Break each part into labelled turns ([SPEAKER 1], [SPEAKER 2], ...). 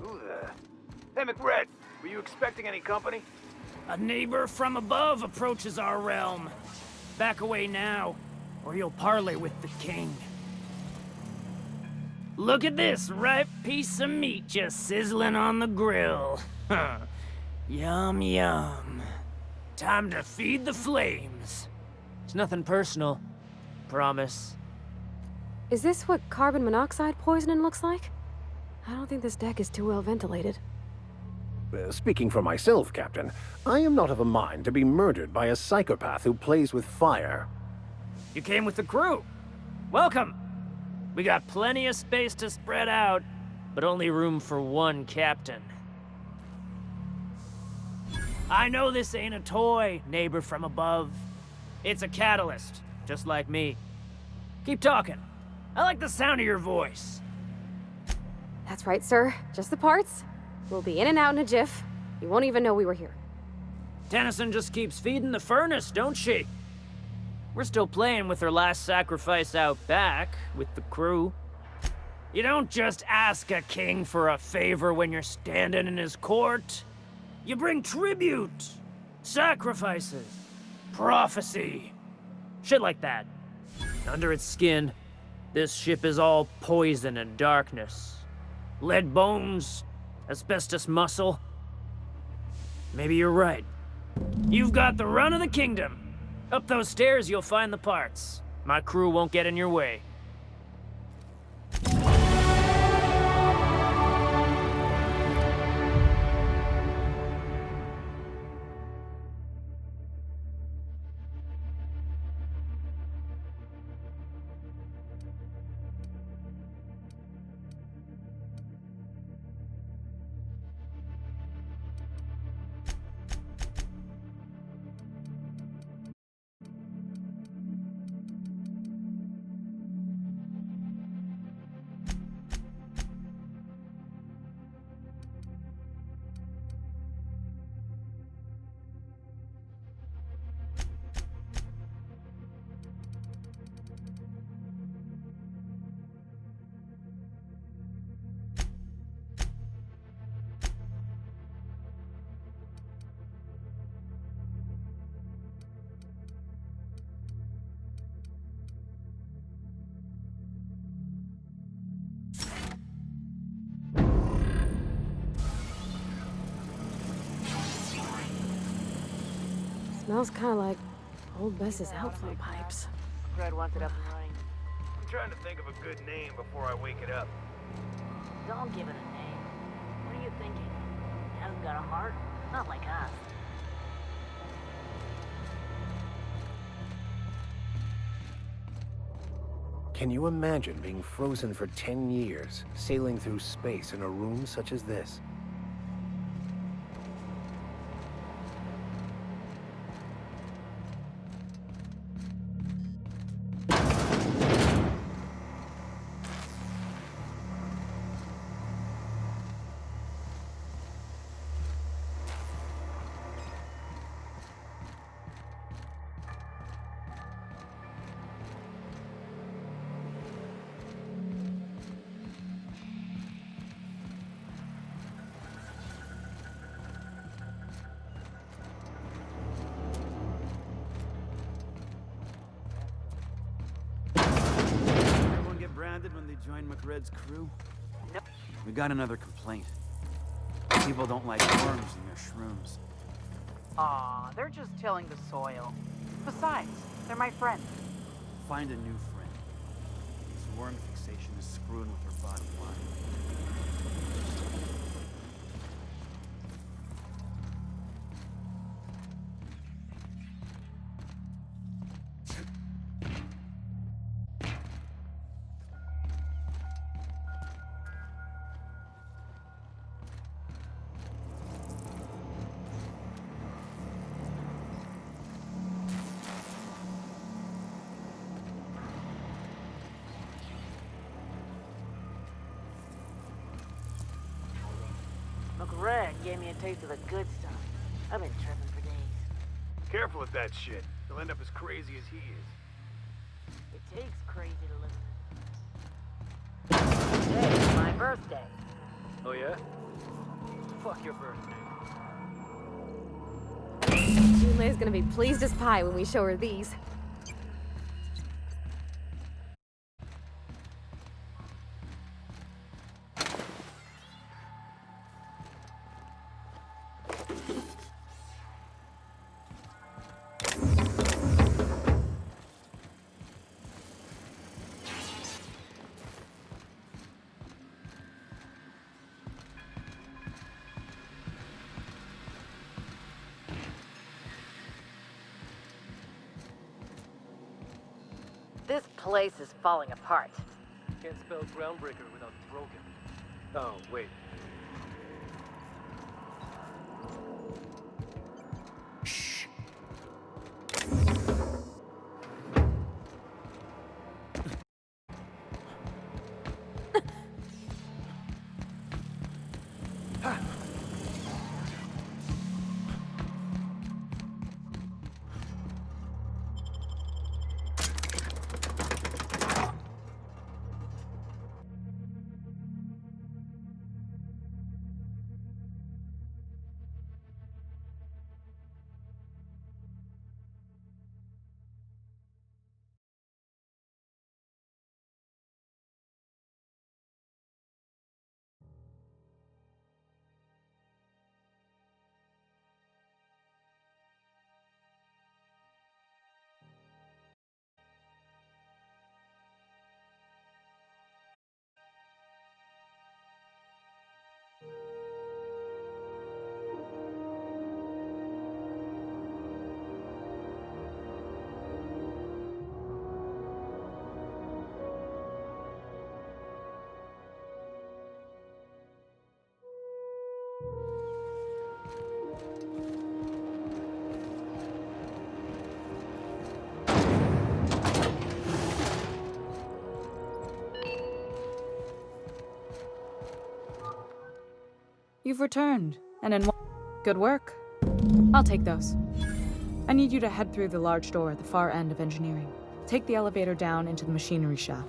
[SPEAKER 1] Who the... Hey, McRed, were you expecting any company?
[SPEAKER 2] A neighbor from above approaches our realm. Back away now, or you'll parley with the king. Look at this ripe piece of meat just sizzling on the grill. Yum, yum. Time to feed the flames. It's nothing personal. Promise.
[SPEAKER 3] Is this what carbon monoxide poisoning looks like? I don't think this deck is too well ventilated.
[SPEAKER 4] Speaking for myself, Captain, I am not of a mind to be murdered by a psychopath who plays with fire.
[SPEAKER 2] You came with the crew. Welcome. We got plenty of space to spread out, but only room for one captain. I know this ain't a toy, neighbor from above. It's a catalyst, just like me. Keep talking. I like the sound of your voice.
[SPEAKER 3] That's right, sir. Just the parts. We'll be in and out in a jiff. You won't even know we were here.
[SPEAKER 2] Tennyson just keeps feeding the furnace, don't she? We're still playing with her last sacrifice out back, with the crew. You don't just ask a king for a favor when you're standing in his court. You bring tribute, sacrifices, prophecy, shit like that. Under its skin, this ship is all poison and darkness. Lead bones, asbestos muscle. Maybe you're right. You've got the run of the kingdom. Up those stairs, you'll find the parts. My crew won't get in your way.
[SPEAKER 3] Smells kind of like old Bess's outflow pipes.
[SPEAKER 5] Fred wants it up and running.
[SPEAKER 1] I'm trying to think of a good name before I wake it up.
[SPEAKER 5] Don't give it a name. What are you thinking? It hasn't got a heart? Not like us.
[SPEAKER 4] Can you imagine being frozen for 10 years, sailing through space in a room such as this?
[SPEAKER 6] Everyone get branded when they join McRed's crew?
[SPEAKER 5] Nope.
[SPEAKER 6] We got another complaint. People don't like worms in their shrooms.
[SPEAKER 7] Aw, they're just tilling the soil. Besides, they're my friends.
[SPEAKER 6] Find a new friend. This worm fixation is screwing with her bottom line.
[SPEAKER 5] McRed gave me a taste of the good stuff. I've been tripping for days.
[SPEAKER 1] Careful with that shit. You'll end up as crazy as he is.
[SPEAKER 5] It takes crazy to live. Today's my birthday.
[SPEAKER 1] Oh yeah?
[SPEAKER 5] Fuck your first name.
[SPEAKER 3] Junlei's gonna be pleased as pie when we show her these.
[SPEAKER 5] This place is falling apart.
[SPEAKER 8] Can't spell groundbreaker without broken. Oh, wait.
[SPEAKER 9] You've returned, and in one... Good work. I'll take those. I need you to head through the large door at the far end of engineering. Take the elevator down into the machinery shaft.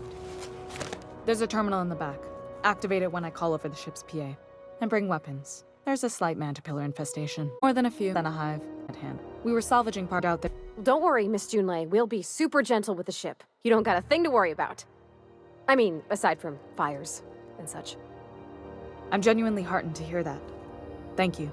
[SPEAKER 9] There's a terminal in the back. Activate it when I call over the ship's PA. And bring weapons. There's a slight mantipillar infestation. More than a few than a hive at hand. We were salvaging part out there.
[SPEAKER 3] Don't worry, Miss Junlei. We'll be super gentle with the ship. You don't got a thing to worry about. I mean, aside from fires and such.
[SPEAKER 9] I'm genuinely heartened to hear that. Thank you.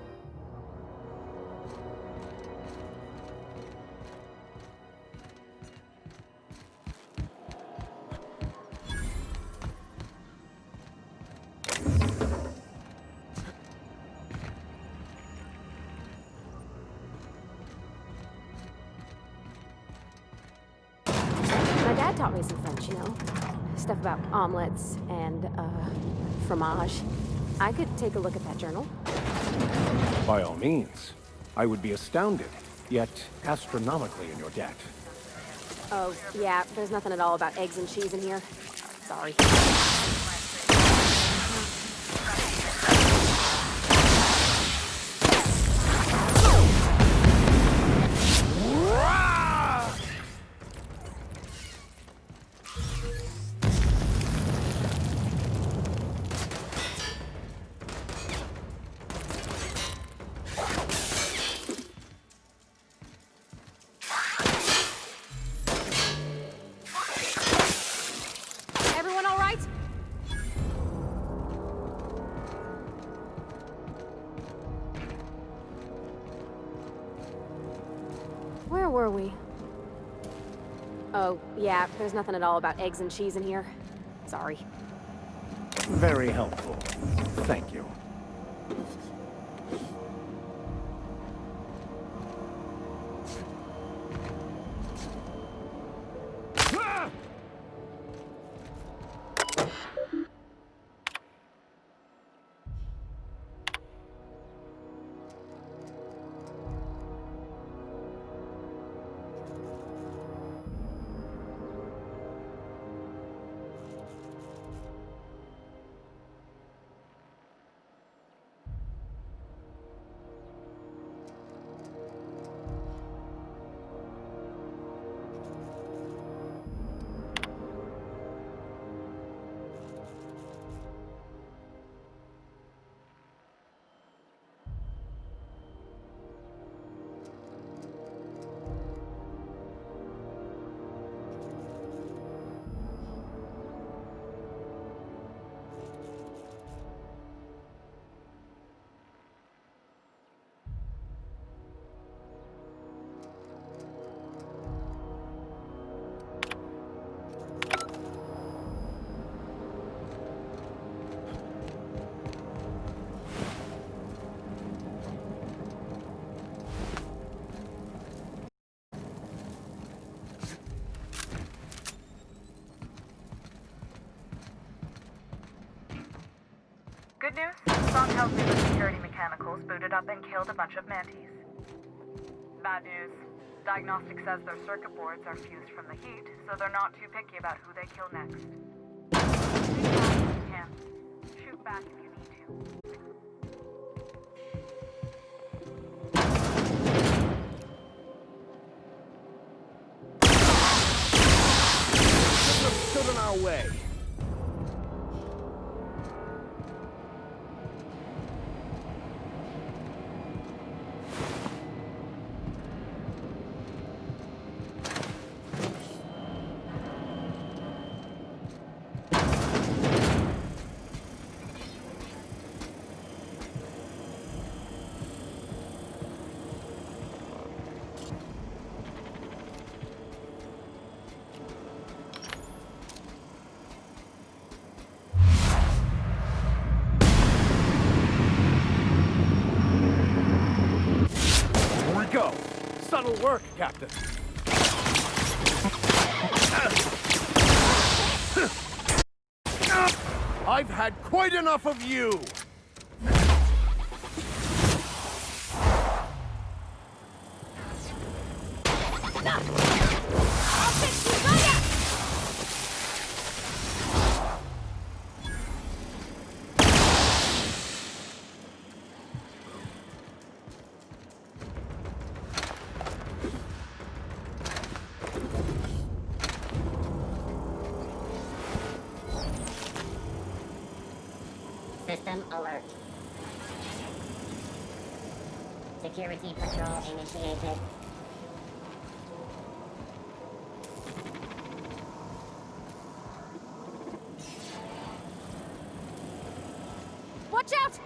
[SPEAKER 3] My dad taught me some French, you know. Stuff about omelets and, fromage. I could take a look at that journal.
[SPEAKER 4] By all means. I would be astounded, yet astronomically in your debt.
[SPEAKER 3] Oh, yeah, there's nothing at all about eggs and cheese in here. Sorry. Everyone all right? Where were we? Oh, yeah, there's nothing at all about eggs and cheese in here. Sorry.
[SPEAKER 4] Very helpful. Thank you.
[SPEAKER 7] Good news? Song tells me the security mechanicals booted up and killed a bunch of mantis. Bad news. Diagnostic says their circuit boards are fused from the heat, so they're not too picky about who they kill next. Shoot back if you can. Shoot back if you need to.
[SPEAKER 4] Stood in our way. Go. Subtle work, Captain. I've had quite enough of you!
[SPEAKER 10] System alert. Security patrol initiated.
[SPEAKER 3] Watch out!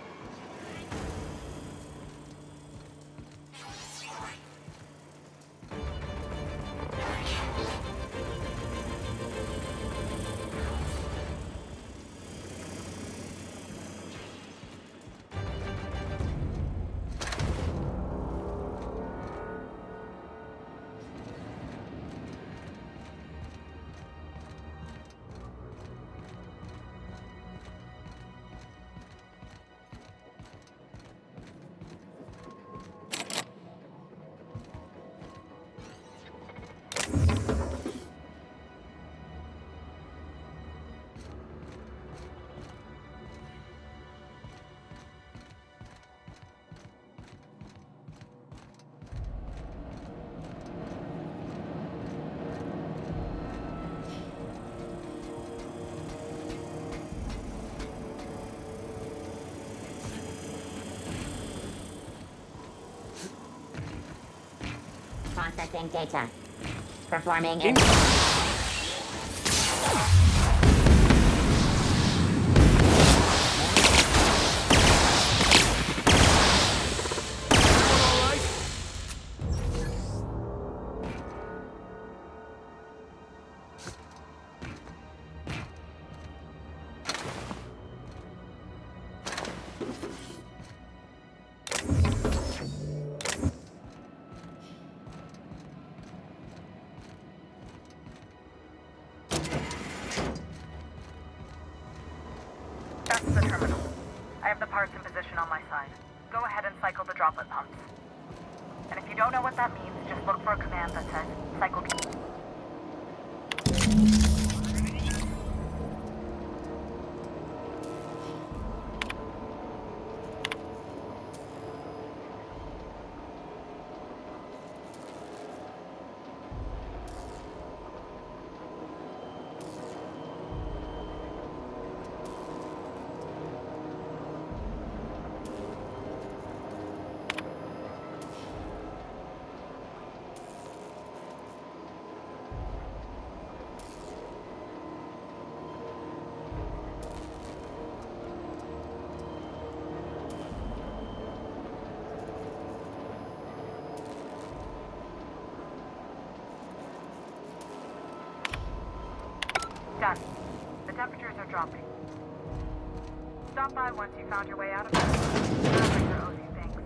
[SPEAKER 10] Processing data. Performing
[SPEAKER 7] That's the terminal. I have the parts in position on my side. Go ahead and cycle the droplet pumps. And if you don't know what that means, just look for a command that says cycle. Done. The temperatures are dropping. Stop by once you found your way out of there. Groundbreaker owes you thanks.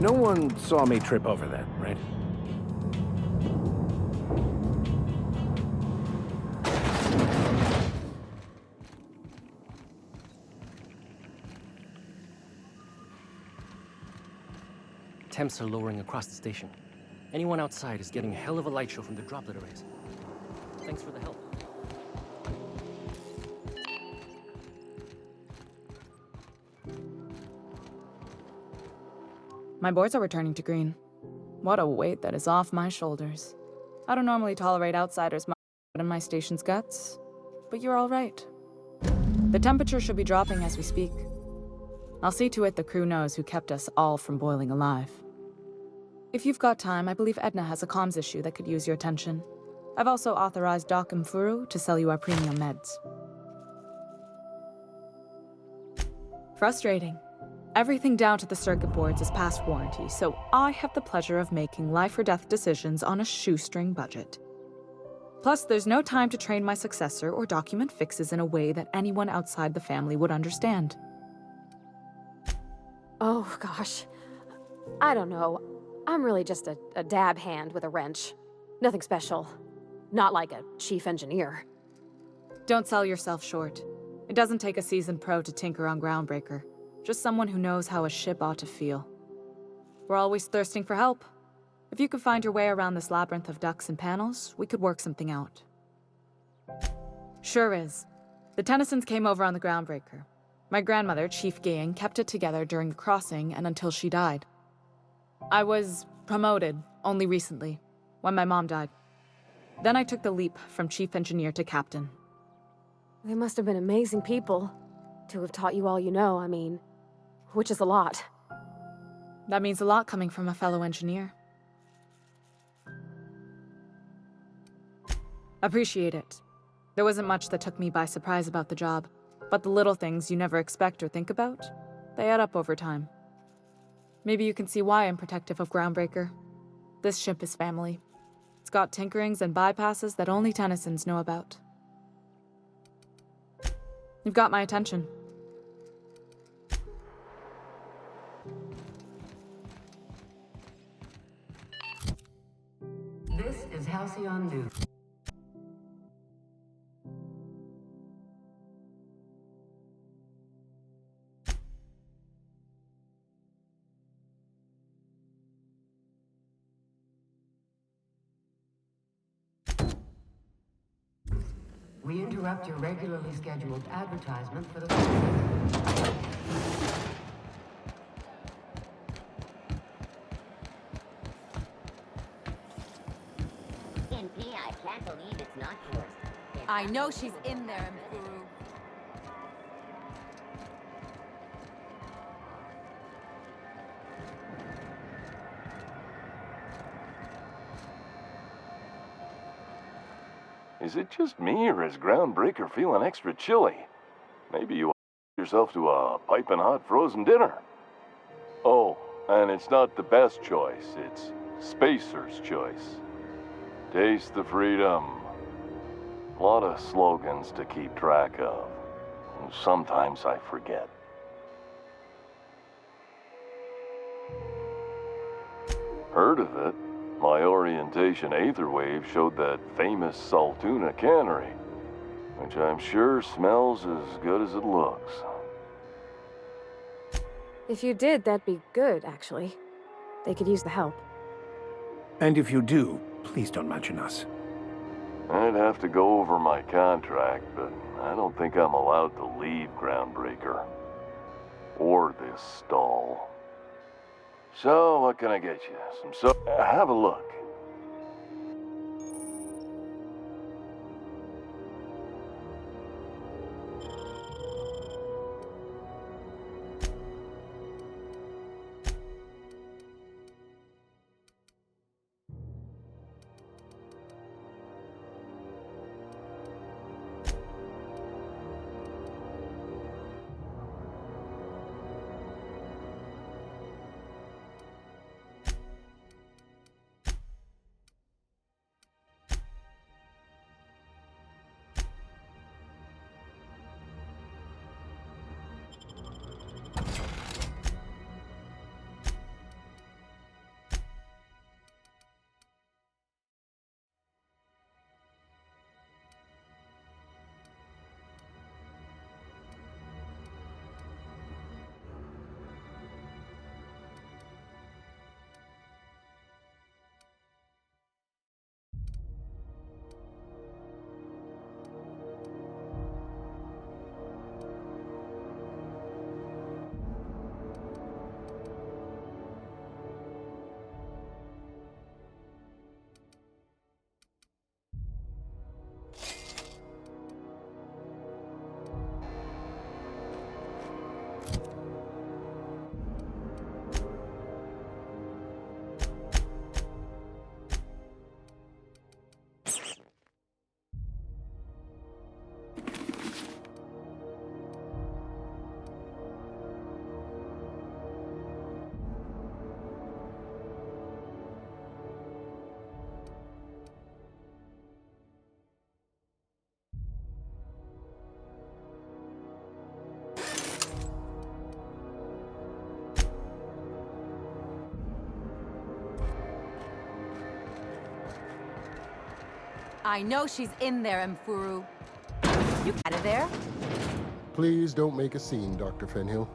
[SPEAKER 4] No one saw me trip over that, right?
[SPEAKER 11] Temps are lowering across the station. Anyone outside is getting a hell of a light show from the droplet arrays. Thanks for the help.
[SPEAKER 9] My boards are returning to green. What a weight that is off my shoulders. I don't normally tolerate outsiders much in my station's guts, but you're all right. The temperature should be dropping as we speak. I'll see to it the crew knows who kept us all from boiling alive. If you've got time, I believe Edna has a comms issue that could use your attention. I've also authorized Doc and Furu to sell you our premium meds. Frustrating. Everything down to the circuit boards is past warranty, so I have the pleasure of making life or death decisions on a shoestring budget. Plus, there's no time to train my successor or document fixes in a way that anyone outside the family would understand.
[SPEAKER 3] Oh, gosh. I don't know. I'm really just a dab hand with a wrench. Nothing special. Not like a chief engineer.
[SPEAKER 9] Don't sell yourself short. It doesn't take a seasoned pro to tinker on Groundbreaker. Just someone who knows how a ship ought to feel. We're always thirsting for help. If you could find your way around this labyrinth of ducts and panels, we could work something out. Sure is. The Tennysons came over on the Groundbreaker. My grandmother, Chief Gang, kept it together during the crossing and until she died. I was promoted only recently, when my mom died. Then I took the leap from chief engineer to captain.
[SPEAKER 3] They must have been amazing people to have taught you all you know, I mean, which is a lot.
[SPEAKER 9] That means a lot coming from a fellow engineer. Appreciate it. There wasn't much that took me by surprise about the job, but the little things you never expect or think about, they add up over time. Maybe you can see why I'm protective of Groundbreaker. This ship is family. It's got tinkerings and bypasses that only Tennysons know about. You've got my attention.
[SPEAKER 12] This is Halcyon News. We interrupt your regularly scheduled advertisement for the...
[SPEAKER 10] I can't believe it's not forced.
[SPEAKER 13] I know she's in there, Furu.
[SPEAKER 14] Is it just me, or is Groundbreaker feeling extra chilly? Maybe you yourself to a piping hot frozen dinner. Oh, and it's not the best choice, it's Spacer's choice. Taste the freedom. A lot of slogans to keep track of. Sometimes I forget. Heard of it? My orientation aetherwave showed that famous Saltuna cannery, which I'm sure smells as good as it looks.
[SPEAKER 3] If you did, that'd be good, actually. They could use the help.
[SPEAKER 4] And if you do, please don't mention us.
[SPEAKER 14] I'd have to go over my contract, but I don't think I'm allowed to leave Groundbreaker. Or this stall. So, what can I get you? Have a look.
[SPEAKER 13] I know she's in there, Mfuru. You out of there?
[SPEAKER 15] Please don't make a scene, Dr. Fenhill.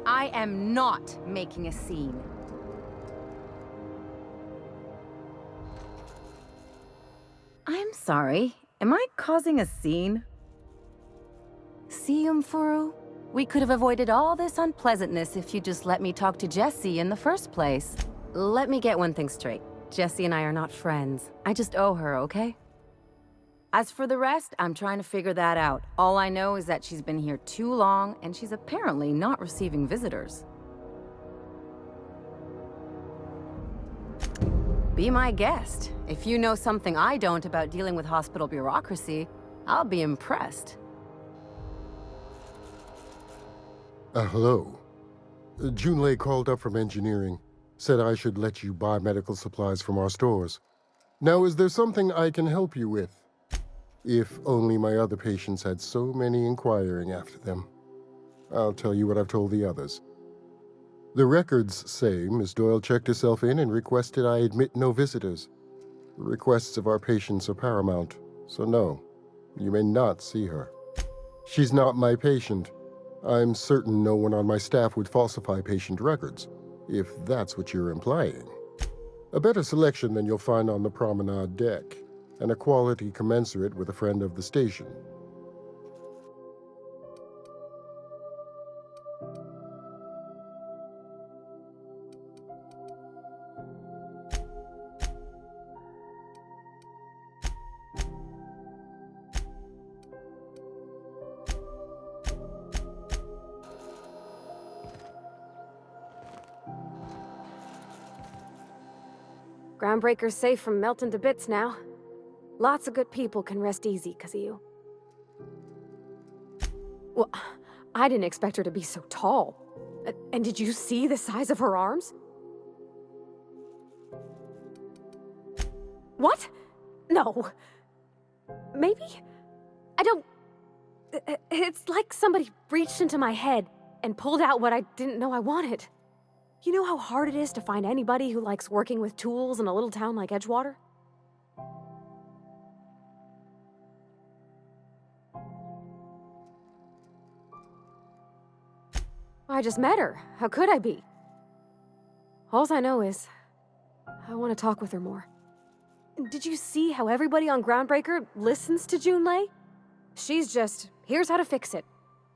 [SPEAKER 13] I am not making a scene. I'm sorry. Am I causing a scene? See, Mfuru? We could have avoided all this unpleasantness if you just let me talk to Jessie in the first place. Let me get one thing straight. Jessie and I are not friends. I just owe her, okay? As for the rest, I'm trying to figure that out. All I know is that she's been here too long, and she's apparently not receiving visitors. Be my guest. If you know something I don't about dealing with hospital bureaucracy, I'll be impressed.
[SPEAKER 15] Hello. Junlei called up from engineering. Said I should let you buy medical supplies from our stores. Now, is there something I can help you with? If only my other patients had so many inquiring after them. I'll tell you what I've told the others. The records say Miss Doyle checked herself in and requested I admit no visitors. The requests of our patients are paramount, so no, you may not see her. She's not my patient. I'm certain no one on my staff would falsify patient records, if that's what you're implying. A better selection than you'll find on the promenade deck, and a quality commensurate with a friend of the station.
[SPEAKER 3] Groundbreaker's safe from melting to bits now. Lots of good people can rest easy because of you. Well, I didn't expect her to be so tall. And did you see the size of her arms? What? No. Maybe? I don't... It's like somebody reached into my head and pulled out what I didn't know I wanted. You know how hard it is to find anybody who likes working with tools in a little town like Edgewater? I just met her. How could I be? Alls I know is, I want to talk with her more. Did you see how everybody on Groundbreaker listens to Junlei? She's just, here's how to fix it.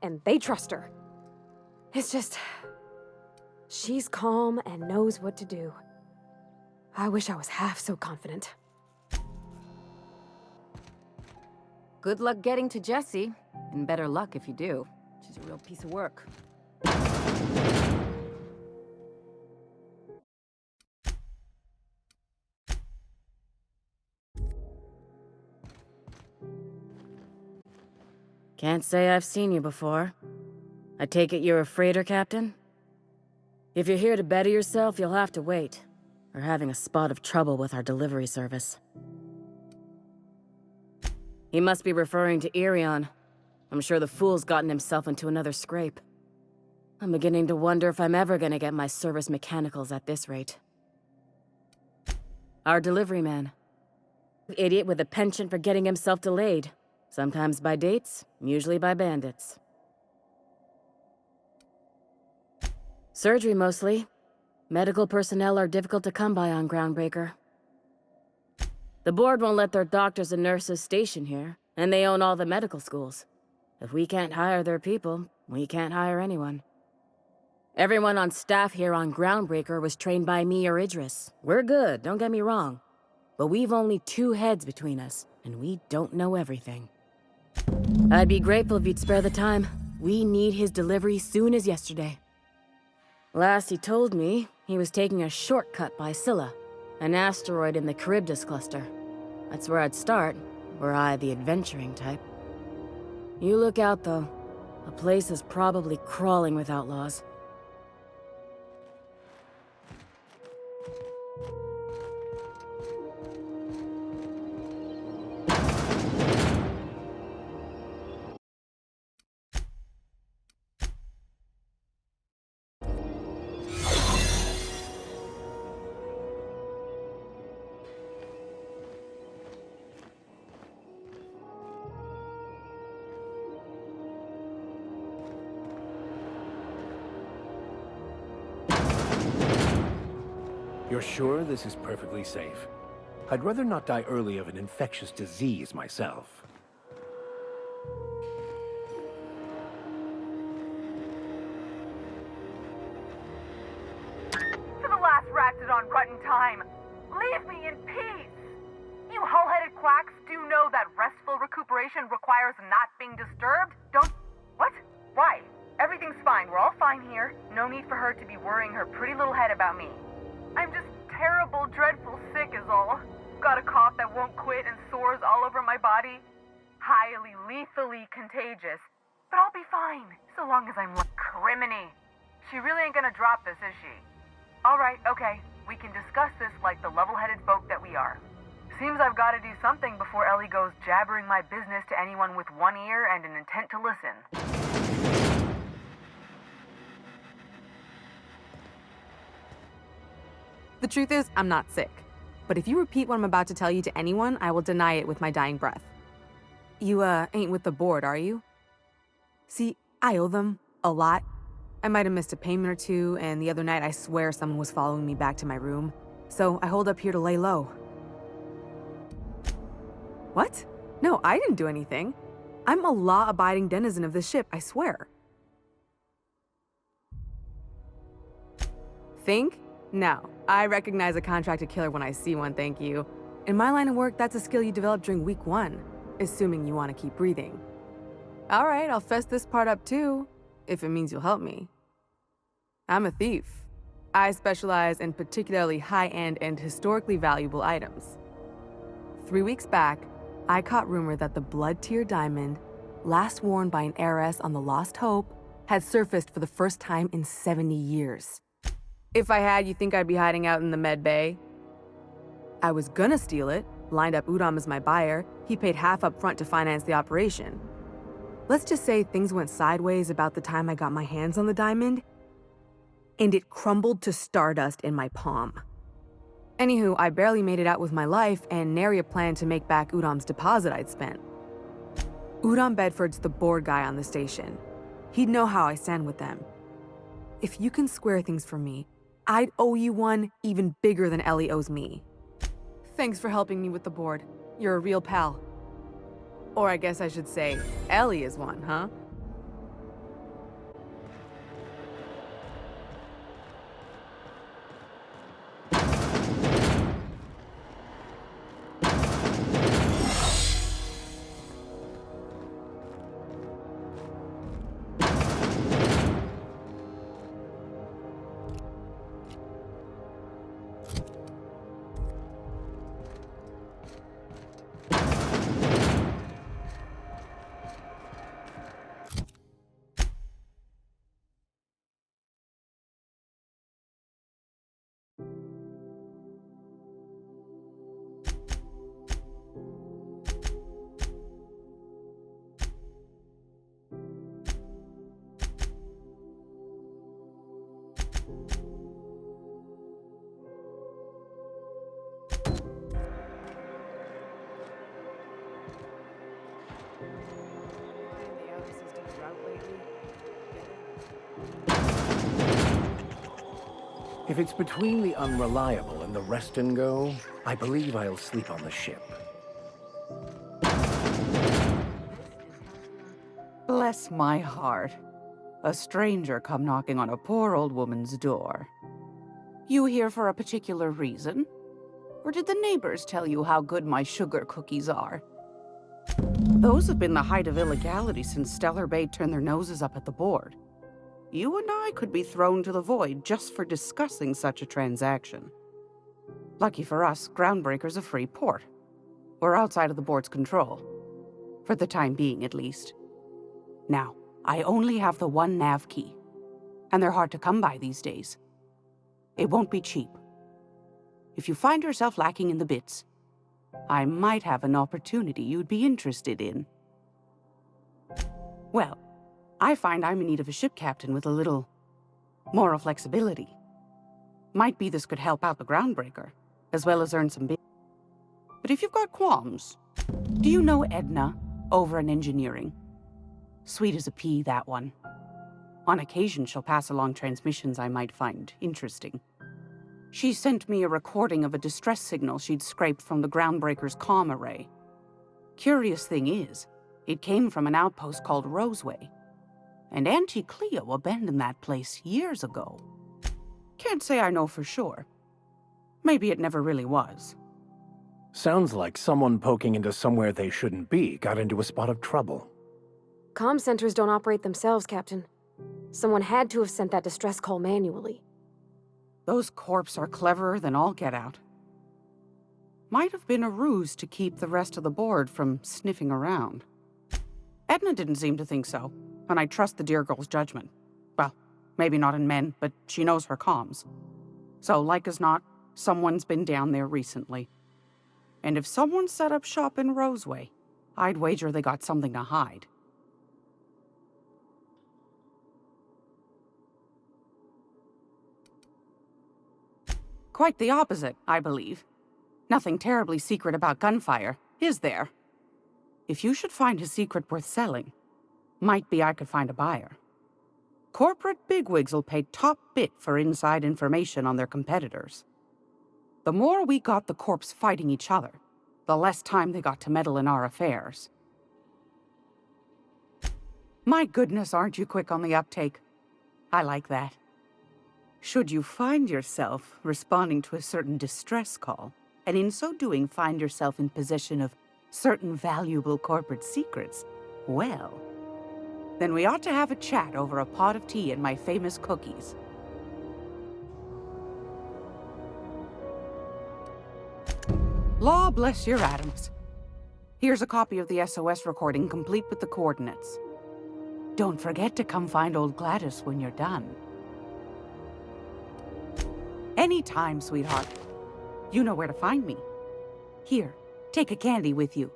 [SPEAKER 3] And they trust her. It's just... she's calm and knows what to do. I wish I was half so confident.
[SPEAKER 13] Good luck getting to Jessie, and better luck if you do. She's a real piece of work.
[SPEAKER 16] Can't say I've seen you before. I take it you're a freighter captain? If you're here to better yourself, you'll have to wait. We're having a spot of trouble with our delivery service. He must be referring to Irion. I'm sure the fool's gotten himself into another scrape. I'm beginning to wonder if I'm ever gonna get my service mechanicals at this rate. Our delivery man. Idiot with a penchant for getting himself delayed. Sometimes by dates, usually by bandits. Surgery, mostly. Medical personnel are difficult to come by on Groundbreaker. The board won't let their doctors and nurses station here, and they own all the medical schools. If we can't hire their people, we can't hire anyone. Everyone on staff here on Groundbreaker was trained by me or Idris. We're good, don't get me wrong. But we've only 2 heads between us, and we don't know everything. I'd be grateful if you'd spare the time. We need his delivery soon as yesterday. Last he told me, he was taking a shortcut by Scylla, an asteroid in the Charybdis cluster. That's where I'd start, were I the adventuring type. You look out, though. The place is probably crawling with outlaws.
[SPEAKER 4] You're sure this is perfectly safe? I'd rather not die early of an infectious disease myself.
[SPEAKER 7] For the last Ratdodon rut in time, leave me in peace! You hull-headed quacks do know that restful recuperation requires not being disturbed? Don't... What? Why? Everything's fine. We're all fine here. No need for her to be worrying her pretty little head about me. I'm just terrible, dreadful sick is all. Got a cough that won't quit and sores all over my body. Highly, lethally contagious. But I'll be fine, so long as I'm like criminy. She really ain't gonna drop this, is she? Alright, okay. We can discuss this like the level-headed folk that we are. Seems I've got to do something before Ellie goes jabbering my business to anyone with one ear and an intent to listen.
[SPEAKER 17] The truth is, I'm not sick. But if you repeat what I'm about to tell you to anyone, I will deny it with my dying breath. You, ain't with the board, are you? See, I owe them a lot. I might have missed a payment or two, and the other night I swear someone was following me back to my room. So I hold up here to lay low. What? No, I didn't do anything. I'm a law-abiding denizen of this ship, I swear. Think? No. I recognize a contracted killer when I see one, thank you. In my line of work, that's a skill you develop during week 1, assuming you want to keep breathing. All right, I'll fess this part up too, if it means you'll help me. I'm a thief. I specialize in particularly high-end and historically valuable items. 3 weeks back, I caught rumor that the blood-tier diamond, last worn by an heiress on the Lost Hope, had surfaced for the first time in 70 years. If I had, you think I'd be hiding out in the med bay? I was gonna steal it, lined up Udom as my buyer. He paid half up front to finance the operation. Let's just say things went sideways about the time I got my hands on the diamond, and it crumbled to stardust in my palm. Anywho, I barely made it out with my life, and nary a plan to make back Udom's deposit I'd spent. Udom Bedford's the board guy on the station. He'd know how I stand with them. If you can square things for me, I'd owe you one even bigger than Ellie owes me. Thanks for helping me with the board. You're a real pal. Or I guess I should say, Ellie is one, huh?
[SPEAKER 4] If it's between the Unreliable and the Rest and Go, I believe I'll sleep on the ship.
[SPEAKER 18] Bless my heart. A stranger come knocking on a poor old woman's door. You here for a particular reason? Or did the neighbors tell you how good my sugar cookies are? Those have been the height of illegality since Stellar Bay turned their noses up at the board. You and I could be thrown to the void just for discussing such a transaction. Lucky for us, Groundbreaker's a free port. We're outside of the board's control. For the time being, at least. Now, I only have the one nav key. And they're hard to come by these days. It won't be cheap. If you find yourself lacking in the bits, I might have an opportunity you'd be interested in. Well, I find I'm in need of a ship captain with a little moral flexibility. Might be this could help out the Groundbreaker, as well as earn some bits. But if you've got qualms, do you know Edna over in engineering? Sweet as a pea, that one. On occasion, she'll pass along transmissions I might find interesting. She sent me a recording of a distress signal she'd scraped from the Groundbreaker's comm array. Curious thing is, it came from an outpost called Roseway. And Auntie Cleo abandoned that place years ago. Can't say I know for sure. Maybe it never really was.
[SPEAKER 4] Sounds like someone poking into somewhere they shouldn't be got into a spot of trouble.
[SPEAKER 3] Comm centers don't operate themselves, Captain. Someone had to have sent that distress call manually.
[SPEAKER 18] Those corps are cleverer than all get out. Might have been a ruse to keep the rest of the board from sniffing around. Edna didn't seem to think so, and I trust the dear girl's judgment. Well, maybe not in men, but she knows her comms. So, like as not, someone's been down there recently. And if someone set up shop in Roseway, I'd wager they got something to hide. Quite the opposite, I believe. Nothing terribly secret about gunfire, is there? If you should find a secret worth selling, might be I could find a buyer. Corporate bigwigs will pay top bit for inside information on their competitors. The more we got the corps fighting each other, the less time they got to meddle in our affairs. My goodness, aren't you quick on the uptake? I like that. Should you find yourself responding to a certain distress call, and in so doing find yourself in possession of certain valuable corporate secrets, well, then we ought to have a chat over a pot of tea and my famous cookies. Law bless your atoms. Here's a copy of the SOS recording complete with the coordinates. Don't forget to come find old Gladys when you're done. Anytime, sweetheart. You know where to find me. Here, take a candy with you.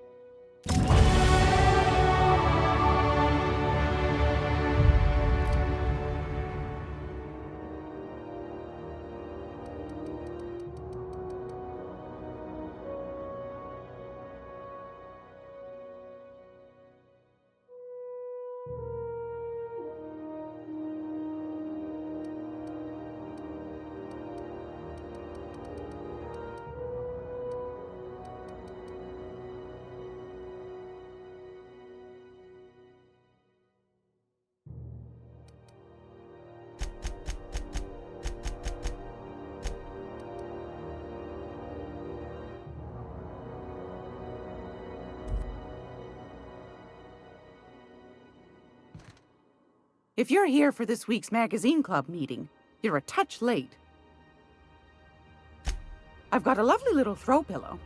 [SPEAKER 18] If you're here for this week's Magazine Club meeting, you're a touch late. I've got a lovely little throw pillow.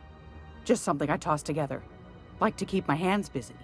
[SPEAKER 18] Just something I toss together. Like to keep my hands busy.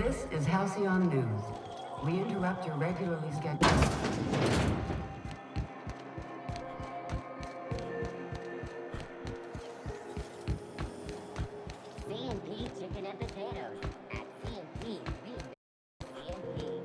[SPEAKER 12] This is Halcyon News. We interrupt your regularly scheduled...
[SPEAKER 10] C&P chicken and potatoes at C&P. C&P.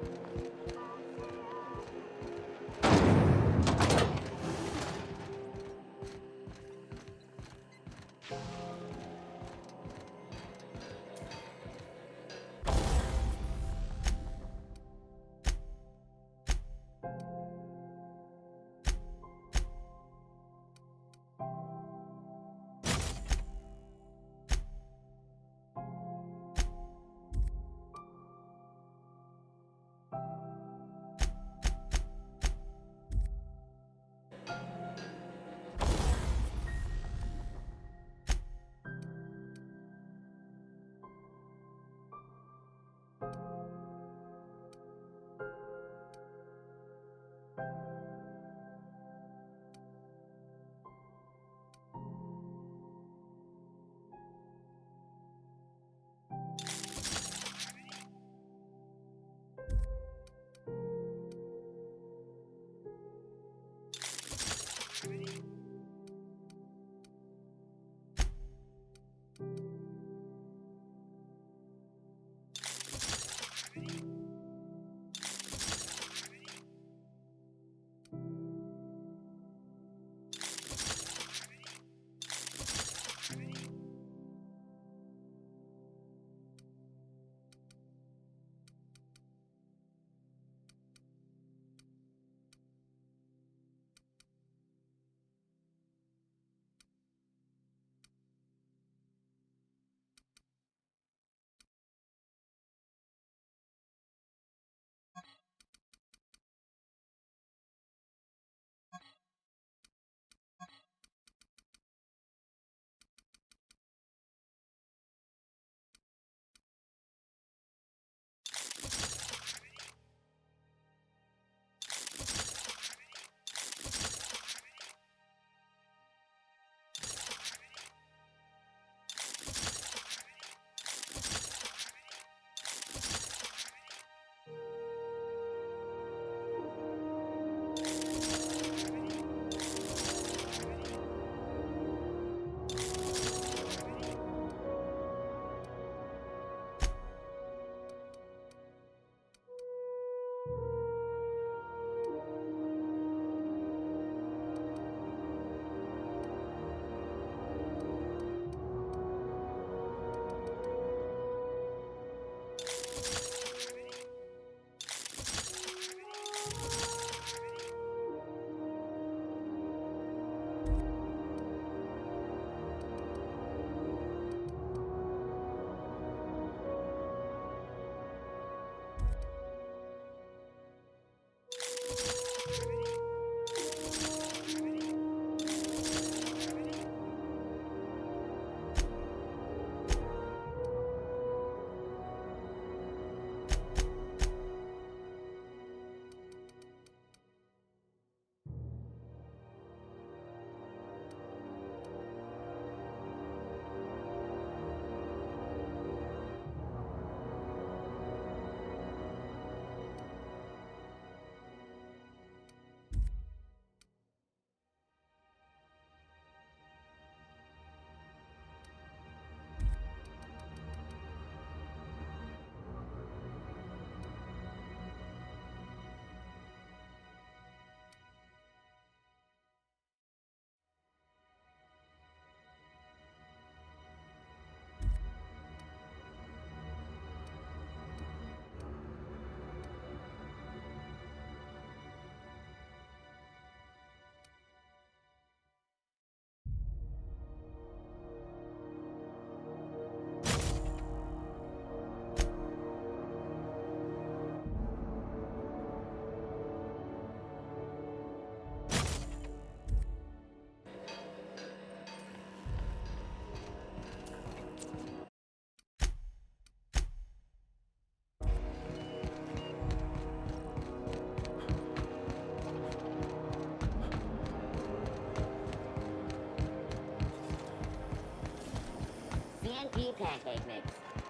[SPEAKER 10] C&P pancake mix.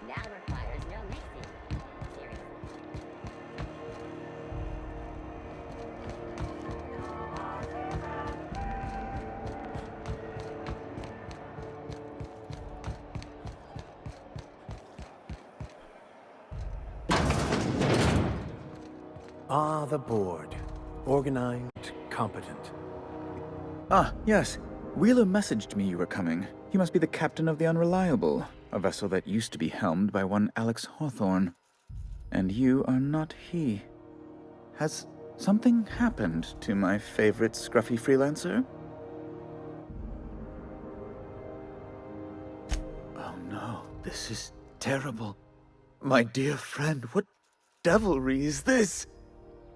[SPEAKER 10] Now requires no mixing.
[SPEAKER 4] Ah, the board. Organized, competent.
[SPEAKER 19] Ah, yes. Wheeler messaged me you were coming. He must be the captain of the Unreliable, a vessel that used to be helmed by one Alex Hawthorne. And you are not he. Has something happened to my favorite scruffy freelancer? Oh no, this is terrible. My dear friend, what devilry is this?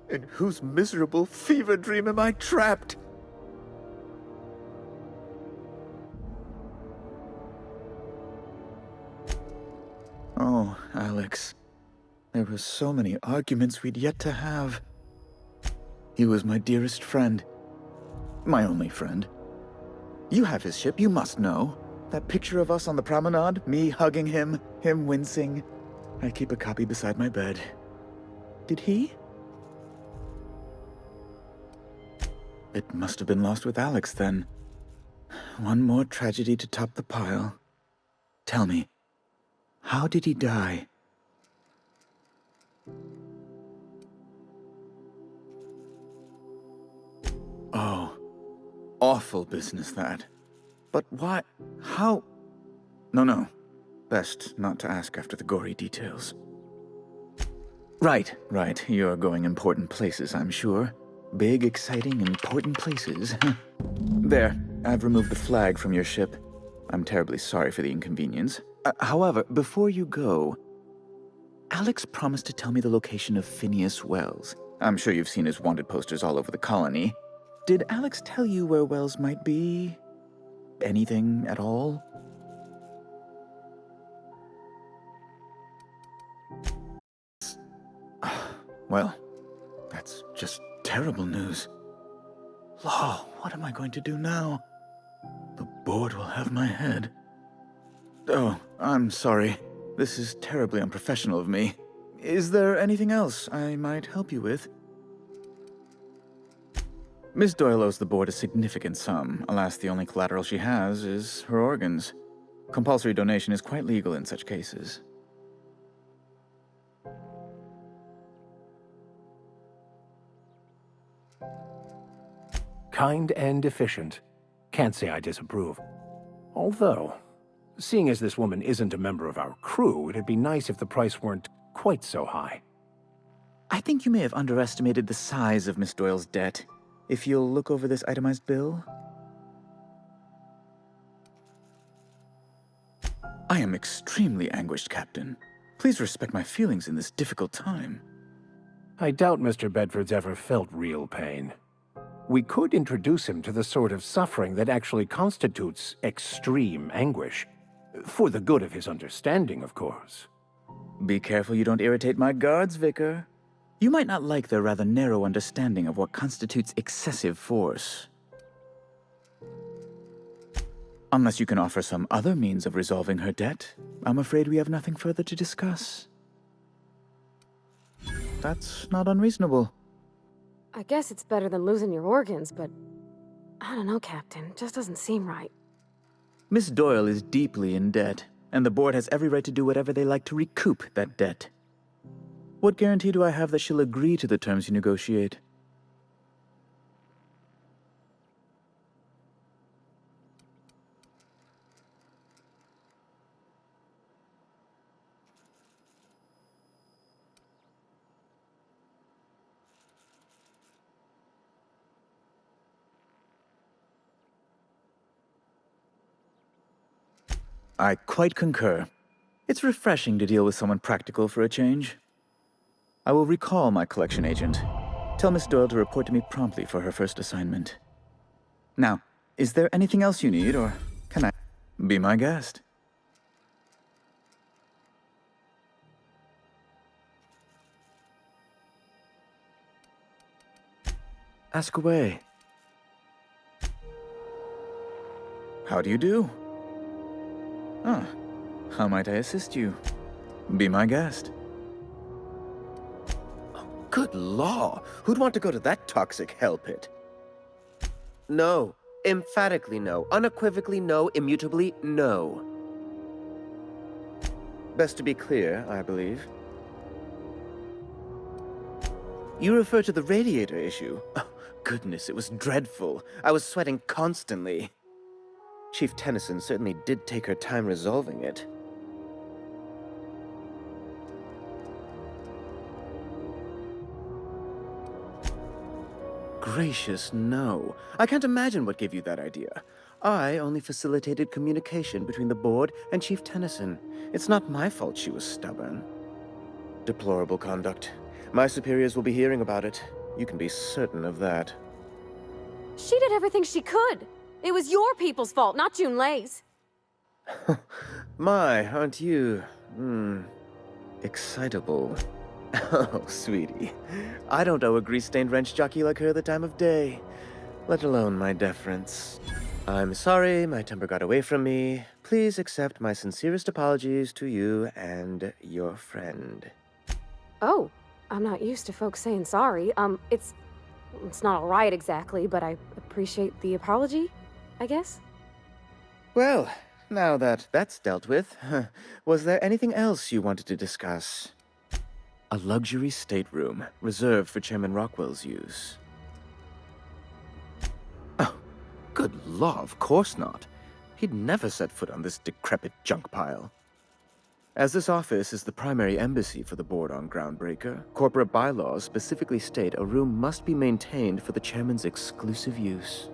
[SPEAKER 19] In whose miserable fever dream am I trapped? Oh, Alex. There were so many arguments we'd yet to have. He was my dearest friend. My only friend. You have his ship, you must know. That picture of us on the promenade, me hugging him, him wincing. I keep a copy beside my bed. Did he? It must have been lost with Alex, then. One more tragedy to top the pile. Tell me, how did he die? Oh, awful business, that. But why? How? No. Best not to ask after the gory details. Right. You're going important places, I'm sure. Big, exciting, important places. There, I've removed the flag from your ship. I'm terribly sorry for the inconvenience. However, before you go, Alex promised to tell me the location of Phineas Wells. I'm sure you've seen his wanted posters all over the colony. Did Alex tell you where Wells might be? Anything at all? Well, that's just terrible news. Law, what am I going to do now? The board will have my head. Oh, I'm sorry. This is terribly unprofessional of me. Is there anything else I might help you with? Miss Doyle owes the board a significant sum. Alas, the only collateral she has is her organs. Compulsory donation is quite legal in such cases.
[SPEAKER 4] Kind and efficient. Can't say I disapprove. Although, seeing as this woman isn't a member of our crew, it'd be nice if the price weren't quite so high.
[SPEAKER 19] I think you may have underestimated the size of Miss Doyle's debt. If you'll look over this itemized bill. I am extremely anguished, Captain. Please respect my feelings in this difficult time.
[SPEAKER 4] I doubt Mr. Bedford's ever felt real pain. We could introduce him to the sort of suffering that actually constitutes extreme anguish. For the good of his understanding, of course.
[SPEAKER 19] Be careful you don't irritate my guards, Vicar. You might not like their rather narrow understanding of what constitutes excessive force. Unless you can offer some other means of resolving her debt, I'm afraid we have nothing further to discuss. That's not unreasonable.
[SPEAKER 3] I guess it's better than losing your organs, but I don't know, Captain. It just doesn't seem right.
[SPEAKER 19] Miss Doyle is deeply in debt, and the board has every right to do whatever they like to recoup that debt. What guarantee do I have that she'll agree to the terms you negotiate? I quite concur. It's refreshing to deal with someone practical for a change. I will recall my collection agent. Tell Miss Doyle to report to me promptly for her first assignment. Now, is there anything else you need, or can I be my guest? Ask away. How do you do? Ah, how might I assist you? Be my guest.
[SPEAKER 20] Good law! Who'd want to go to that toxic hell pit? No. Emphatically no. Unequivocally no. Immutably no. Best to be clear, I believe. You refer to the radiator issue? Oh, goodness, it was dreadful. I was sweating constantly. Chief Tennyson certainly did take her time resolving it. Gracious, no. I can't imagine what gave you that idea. I only facilitated communication between the board and Chief Tennyson. It's not my fault she was stubborn. Deplorable conduct. My superiors will be hearing about it. You can be certain of that.
[SPEAKER 3] She did everything she could. It was your people's fault, not Junlei's.
[SPEAKER 20] My, aren't you, excitable. Oh, sweetie. I don't owe a grease-stained wrench jockey like her the time of day, let alone my deference. I'm sorry my temper got away from me. Please accept my sincerest apologies to you and your friend.
[SPEAKER 3] Oh, I'm not used to folks saying sorry. It's not all right exactly, but I appreciate the apology, I guess.
[SPEAKER 20] Well, now that that's dealt with, was there anything else you wanted to discuss? A luxury stateroom reserved for Chairman Rockwell's use. Oh, good law, of course not. He'd never set foot on this decrepit junk pile. As this office is the primary embassy for the board on Groundbreaker, corporate bylaws specifically state a room must be maintained for the chairman's exclusive use.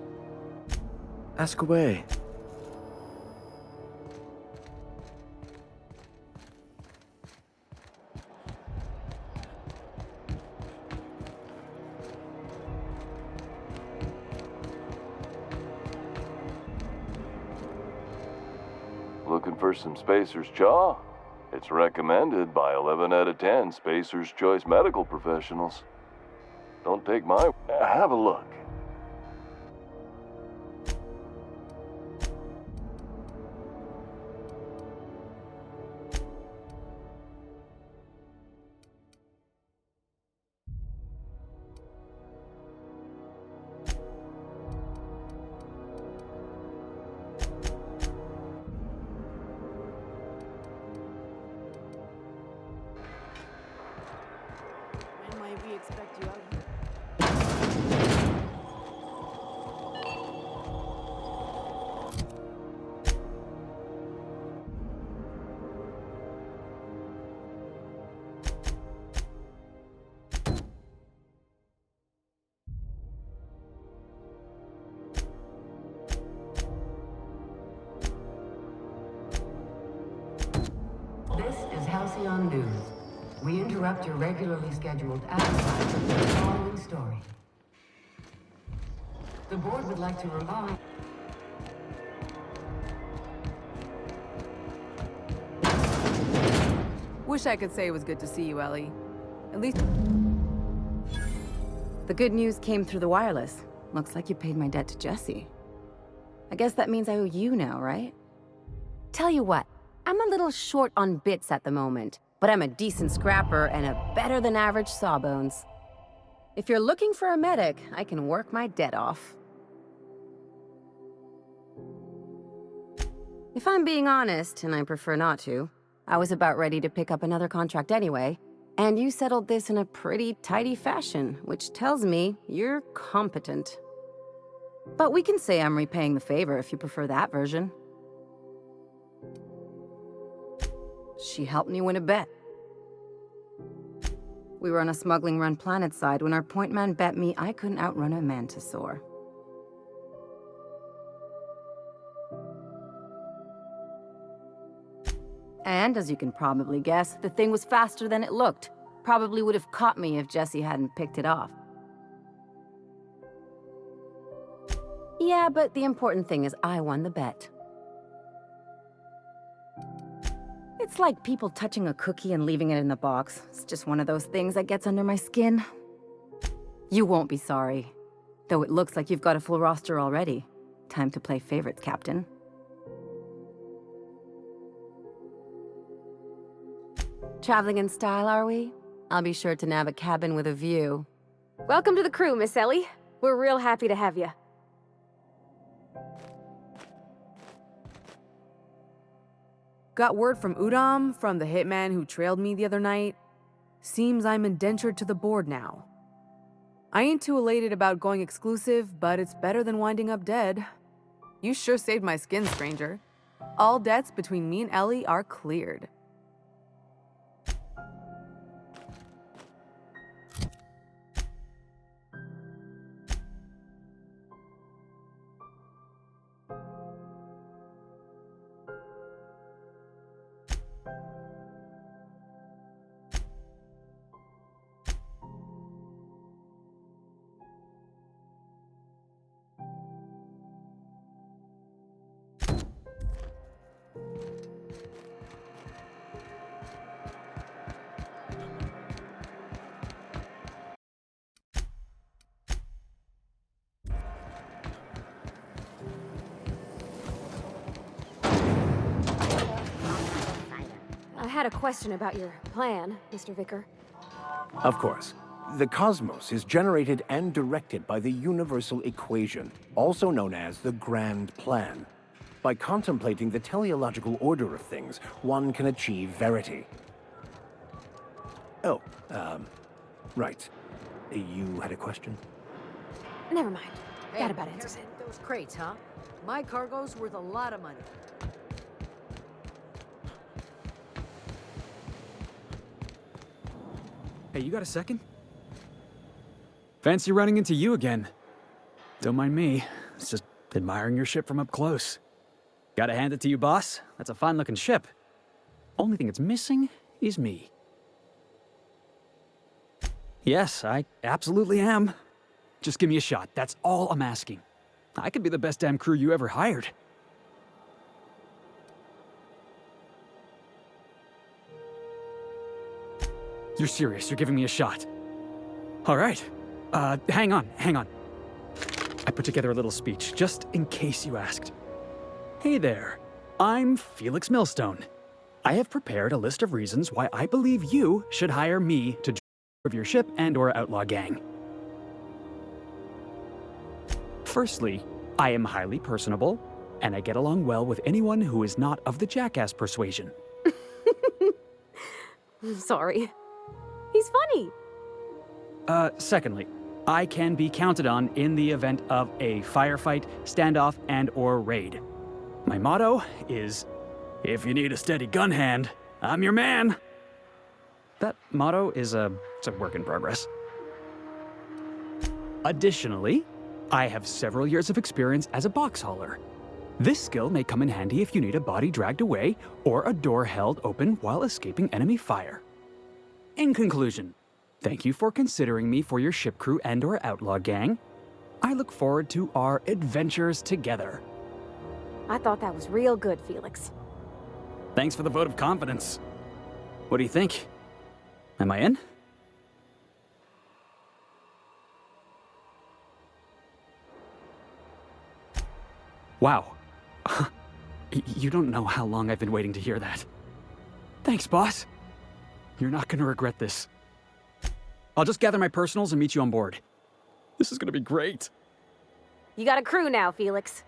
[SPEAKER 20] Ask away.
[SPEAKER 14] Looking for some Spacer's Jaw? It's recommended by 11 out of 10 Spacer's Choice medical professionals. Don't take my... Have a look.
[SPEAKER 17] When might we expect you out here?
[SPEAKER 12] This is Halcyon News. We interrupt your regularly scheduled advertisement with the following story. The board would like to remind...
[SPEAKER 17] Wish I could say it was good to see you, Ellie. At least...
[SPEAKER 13] The good news came through the wireless. Looks like you paid my debt to Jesse. I guess that means I owe you now, right? Tell you what, I'm a little short on bits at the moment, but I'm a decent scrapper and a better-than-average sawbones. If you're looking for a medic, I can work my debt off. If I'm being honest, and I prefer not to, I was about ready to pick up another contract anyway, and you settled this in a pretty tidy fashion, which tells me you're competent. But we can say I'm repaying the favor if you prefer that version. She helped me win a bet. We were on a smuggling run planetside when our point man bet me I couldn't outrun a mantisaur. And as you can probably guess, the thing was faster than it looked. Probably would have caught me if Jesse hadn't picked it off. Yeah, but the important thing is I won the bet. It's like people touching a cookie and leaving it in the box. It's just one of those things that gets under my skin. You won't be sorry. Though it looks like you've got a full roster already. Time to play favorites, Captain. Traveling in style, are we? I'll be sure to nab a cabin with a view.
[SPEAKER 3] Welcome to the crew, Miss Ellie. We're real happy to have you.
[SPEAKER 17] Got word from Udom, from the hitman who trailed me the other night. Seems I'm indentured to the board now. I ain't too elated about going exclusive, but it's better than winding up dead. You sure saved my skin, stranger. All debts between me and Ellie are cleared.
[SPEAKER 3] I had a question about your plan, Mr. Vicker.
[SPEAKER 4] Of course. The cosmos is generated and directed by the universal equation, also known as the Grand Plan. By contemplating the teleological order of things, one can achieve verity. Oh, right. You had a question?
[SPEAKER 3] Never mind.
[SPEAKER 21] Hey,
[SPEAKER 3] That about answers it.
[SPEAKER 21] those crates, huh? My cargo's worth a lot of money.
[SPEAKER 6] Hey, you got a second? Fancy running into you again. Don't mind me. It's just admiring your ship from up close. Gotta hand it to you, boss. That's a fine-looking ship. Only thing it's missing is me. Yes, I absolutely am. Just give me a shot. That's all I'm asking. I could be the best damn crew you ever hired. You're serious. You're giving me a shot. All right. Hang on. I put together a little speech, just in case you asked. Hey there. I'm Felix Millstone. I have prepared a list of reasons why I believe you should hire me to drive your ship and/or outlaw gang. Firstly, I am highly personable, and I get along well with anyone who is not of the jackass persuasion.
[SPEAKER 3] I'm sorry. He's funny.
[SPEAKER 6] Secondly, I can be counted on in the event of a firefight, standoff, and/or raid. My motto is, if you need a steady gun hand, I'm your man. That motto is it's a work in progress. Additionally, I have several years of experience as a box hauler. This skill may come in handy if you need a body dragged away or a door held open while escaping enemy fire. In conclusion, thank you for considering me for your ship crew and/or outlaw gang. I look forward to our adventures together.
[SPEAKER 3] I thought that was real good, Felix.
[SPEAKER 6] Thanks for the vote of confidence. What do you think? Am I in? Wow. You don't know how long I've been waiting to hear that. Thanks, boss. You're not gonna regret this. I'll just gather my personals and meet you on board. This is gonna be great.
[SPEAKER 3] You got a crew now, Felix.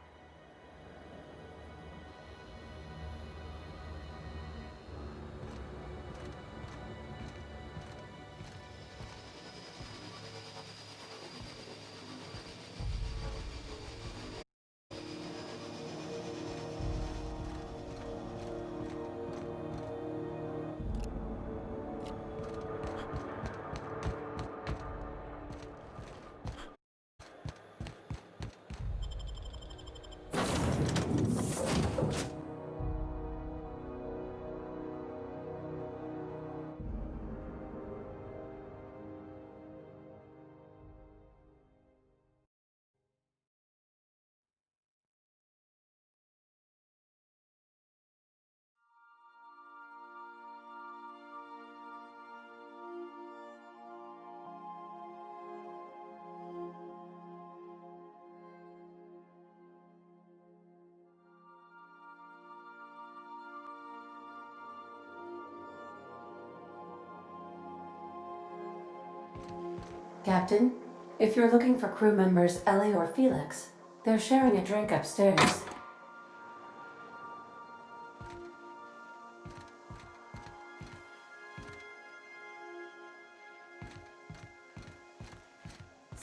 [SPEAKER 12] Captain, if you're looking for crew members Ellie or Felix, they're sharing a drink upstairs.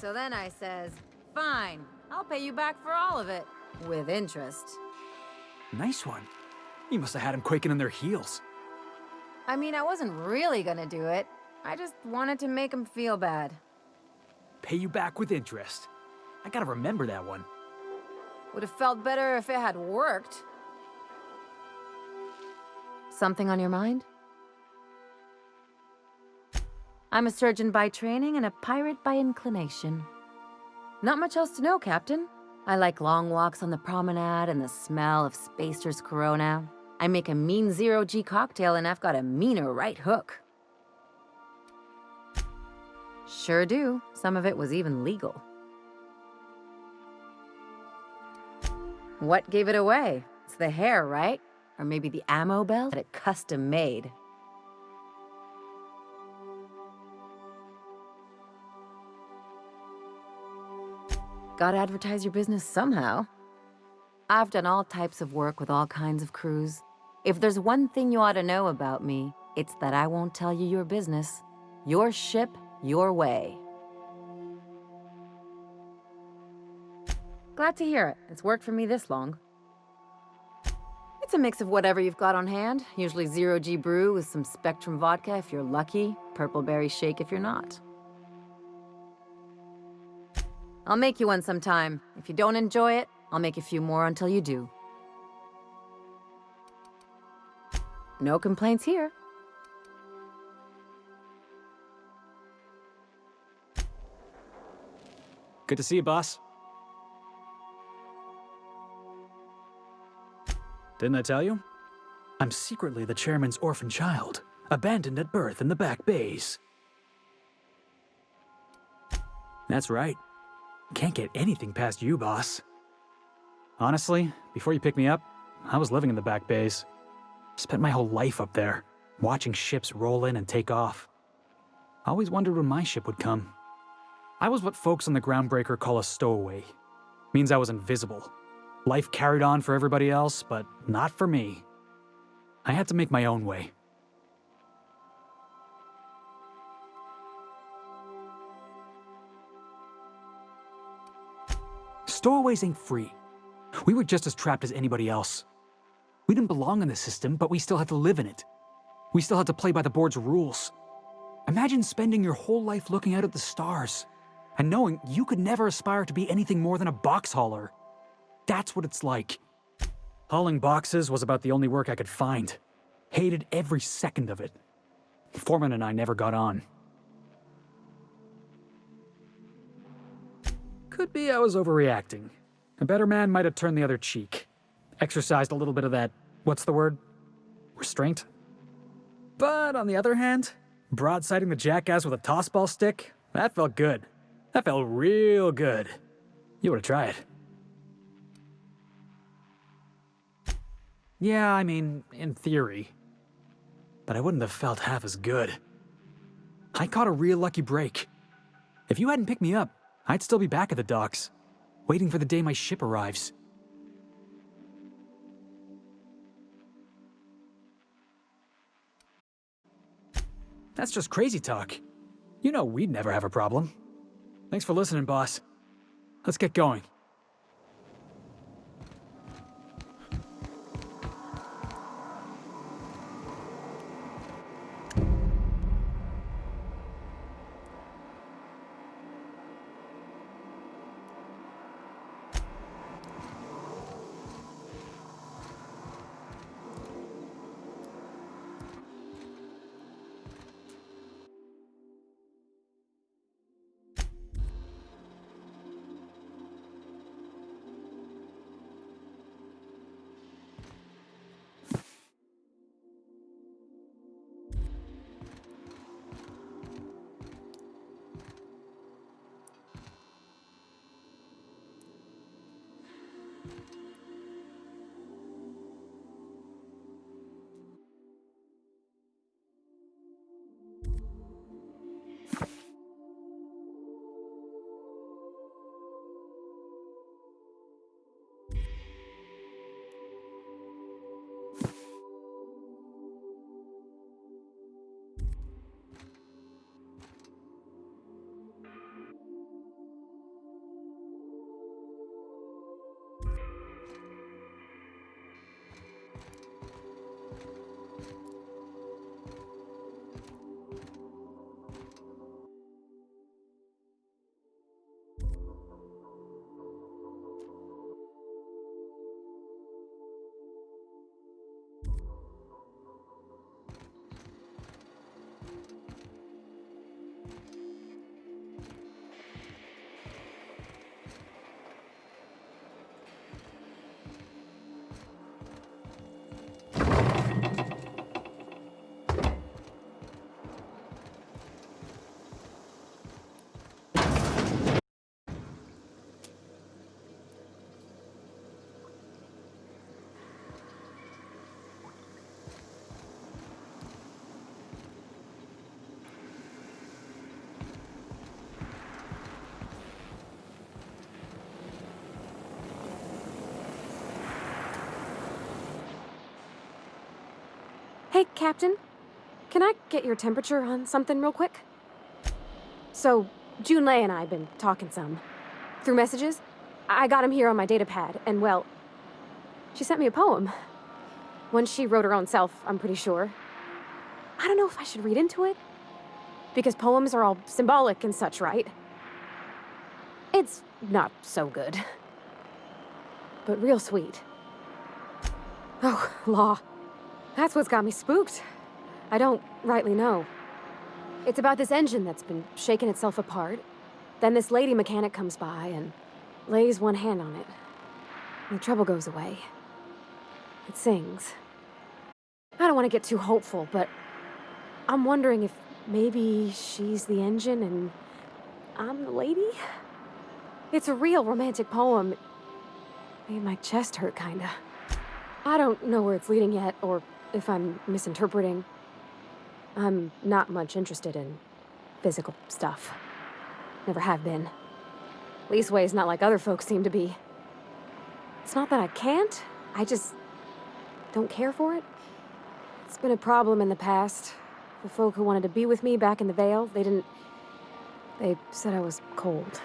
[SPEAKER 13] So then I says, fine, I'll pay you back for all of it. With interest.
[SPEAKER 6] Nice one. You must have had him quaking in their heels.
[SPEAKER 13] I mean, I wasn't really gonna do it. I just wanted to make him feel bad.
[SPEAKER 6] Pay you back with interest. I gotta remember that one.
[SPEAKER 13] Would have felt better if it had worked. Something on your mind? I'm a surgeon by training and a pirate by inclination. Not much else to know, Captain. I like long walks on the promenade and the smell of Spacer's Corona. I make a mean zero-G cocktail and I've got a meaner right hook. Sure do. Some of it was even legal. What gave it away? It's the hair, right? Or maybe the ammo belt that it custom made. Gotta advertise your business somehow. I've done all types of work with all kinds of crews. If there's one thing you ought to know about me, it's that I won't tell you your business. Your ship, your way. Glad to hear it. It's worked for me this long. It's a mix of whatever you've got on hand. Usually zero-G brew with some Spectrum vodka if you're lucky, purple berry shake if you're not. I'll make you one sometime. If you don't enjoy it, I'll make a few more until you do. No complaints here.
[SPEAKER 6] Good to see you, boss. Didn't I tell you? I'm secretly the chairman's orphan child, abandoned at birth in the back bays. That's right. Can't get anything past you, boss. Honestly, before you picked me up, I was living in the back bays. Spent my whole life up there, watching ships roll in and take off. Always wondered when my ship would come. I was what folks on the Groundbreaker call a stowaway. Means I was invisible. Life carried on for everybody else, but not for me. I had to make my own way. Stowaways ain't free. We were just as trapped as anybody else. We didn't belong in the system, but we still had to live in it. We still had to play by the board's rules. Imagine spending your whole life looking out at the stars and knowing you could never aspire to be anything more than a box hauler. That's what it's like. Hauling boxes was about the only work I could find. Hated every second of it. Foreman and I never got on. Could be I was overreacting. A better man might have turned the other cheek. Exercised a little bit of that, what's the word? Restraint? But on the other hand, broadsiding the jackass with a tossball stick, that felt good. That felt real good. You ought to try it. Yeah, I mean, in theory. But I wouldn't have felt half as good. I caught a real lucky break. If you hadn't picked me up, I'd still be back at the docks, waiting for the day my ship arrives. That's just crazy talk. You know we'd never have a problem. Thanks for listening, boss. Let's get going.
[SPEAKER 3] Hey, Captain. Can I get your temperature on something real quick? So, Junlei and I have been talking some. Through messages. I got him here on my datapad, and well, she sent me a poem. One she wrote her own self, I'm pretty sure. I don't know if I should read into it. Because poems are all symbolic and such, right? It's not so good. But real sweet. Oh, law. That's what's got me spooked. I don't rightly know. It's about this engine that's been shaking itself apart. Then this lady mechanic comes by and lays one hand on it. And the trouble goes away. It sings. I don't want to get too hopeful, but I'm wondering if maybe she's the engine and I'm the lady? It's a real romantic poem. It made my chest hurt, kinda. I don't know where it's leading yet, or if I'm misinterpreting. I'm not much interested in physical stuff. Never have been. Leastways not like other folks seem to be. It's not that I can't, I just don't care for it. It's been a problem in the past. The folk who wanted to be with me back in the Vale, they said I was cold.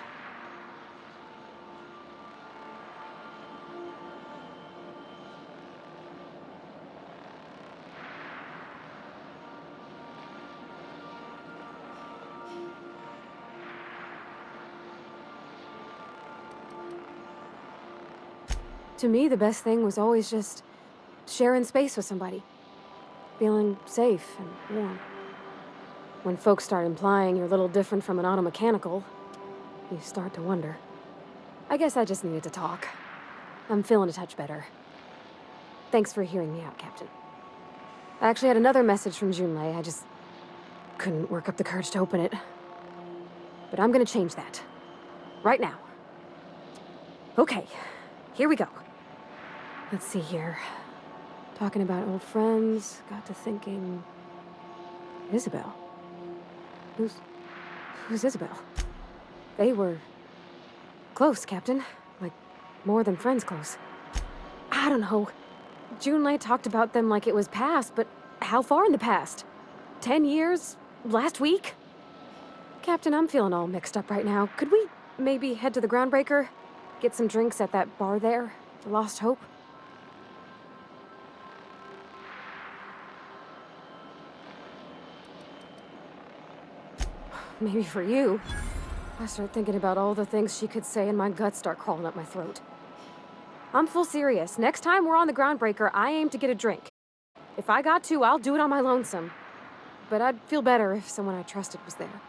[SPEAKER 3] To me, the best thing was always just sharing space with somebody. Feeling safe and warm. When folks start implying you're a little different from an automechanical, you start to wonder. I guess I just needed to talk. I'm feeling a touch better. Thanks for hearing me out, Captain. I actually had another message from Junlei. I just couldn't work up the courage to open it. But I'm gonna change that. Right now. Okay, here we go. Let's see here. Talking about old friends, got to thinking... Isabel? Who's Isabel? They were... close, Captain. Like, more than friends close. I don't know. Junlei talked about them like it was past, but how far in the past? 10 years? Last week? Captain, I'm feeling all mixed up right now. Could we maybe head to the Groundbreaker? Get some drinks at that bar there? The Lost Hope? Maybe for you. I start thinking about all the things she could say and my guts start crawling up my throat. I'm full serious. Next time we're on the Groundbreaker, I aim to get a drink. If I got to, I'll do it on my lonesome. But I'd feel better if someone I trusted was there.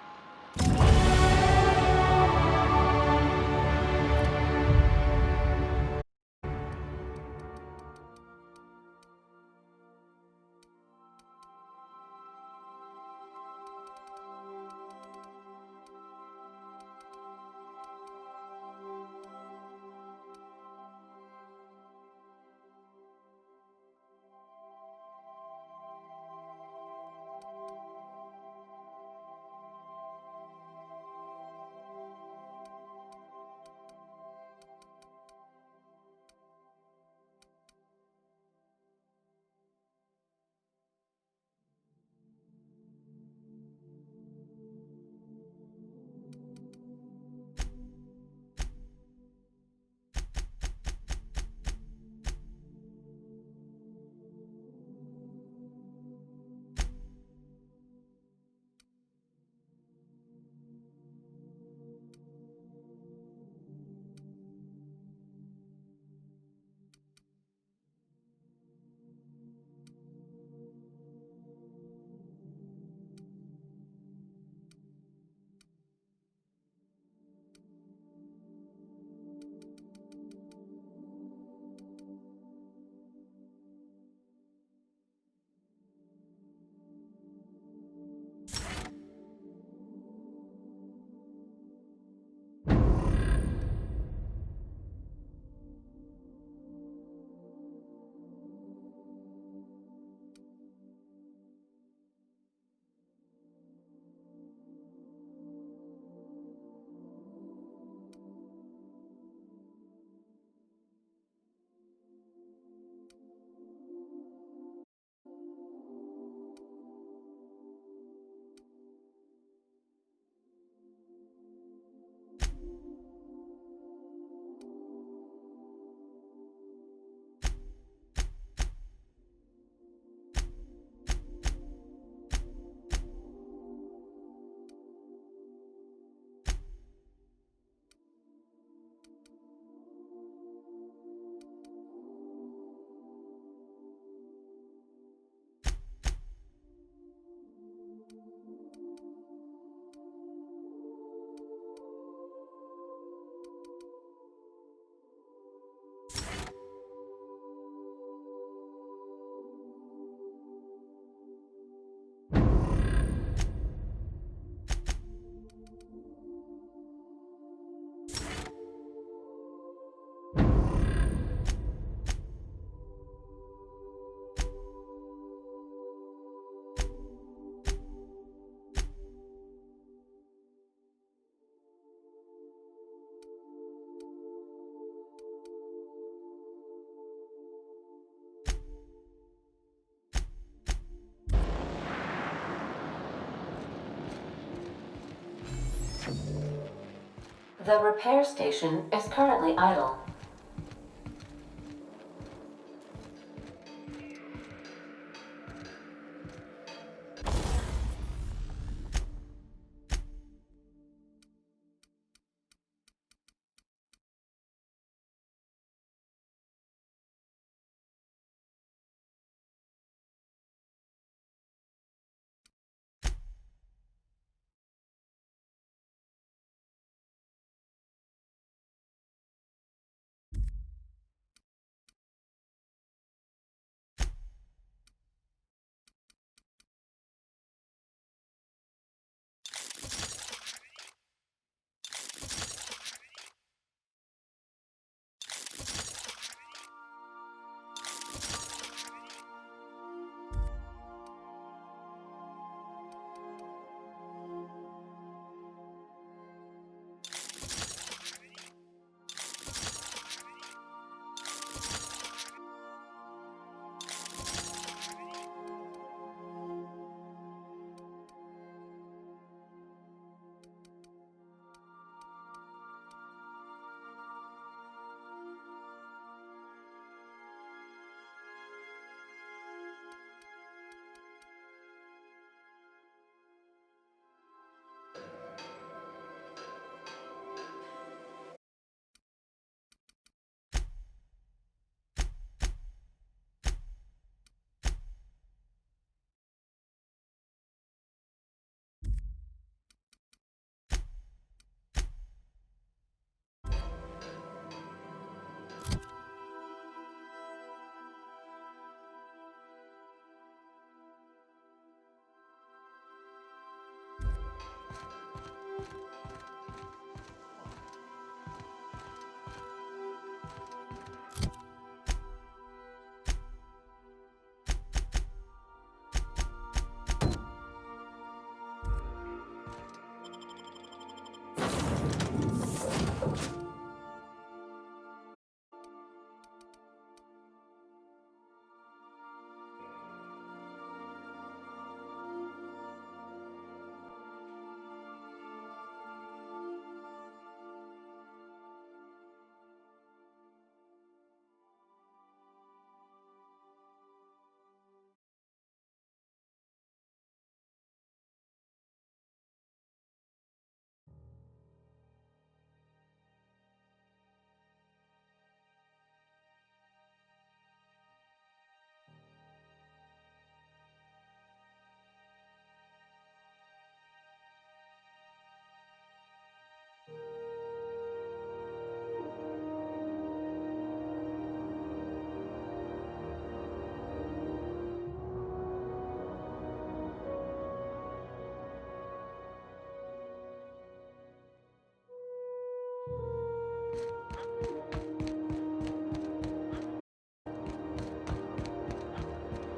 [SPEAKER 12] The repair station is currently idle.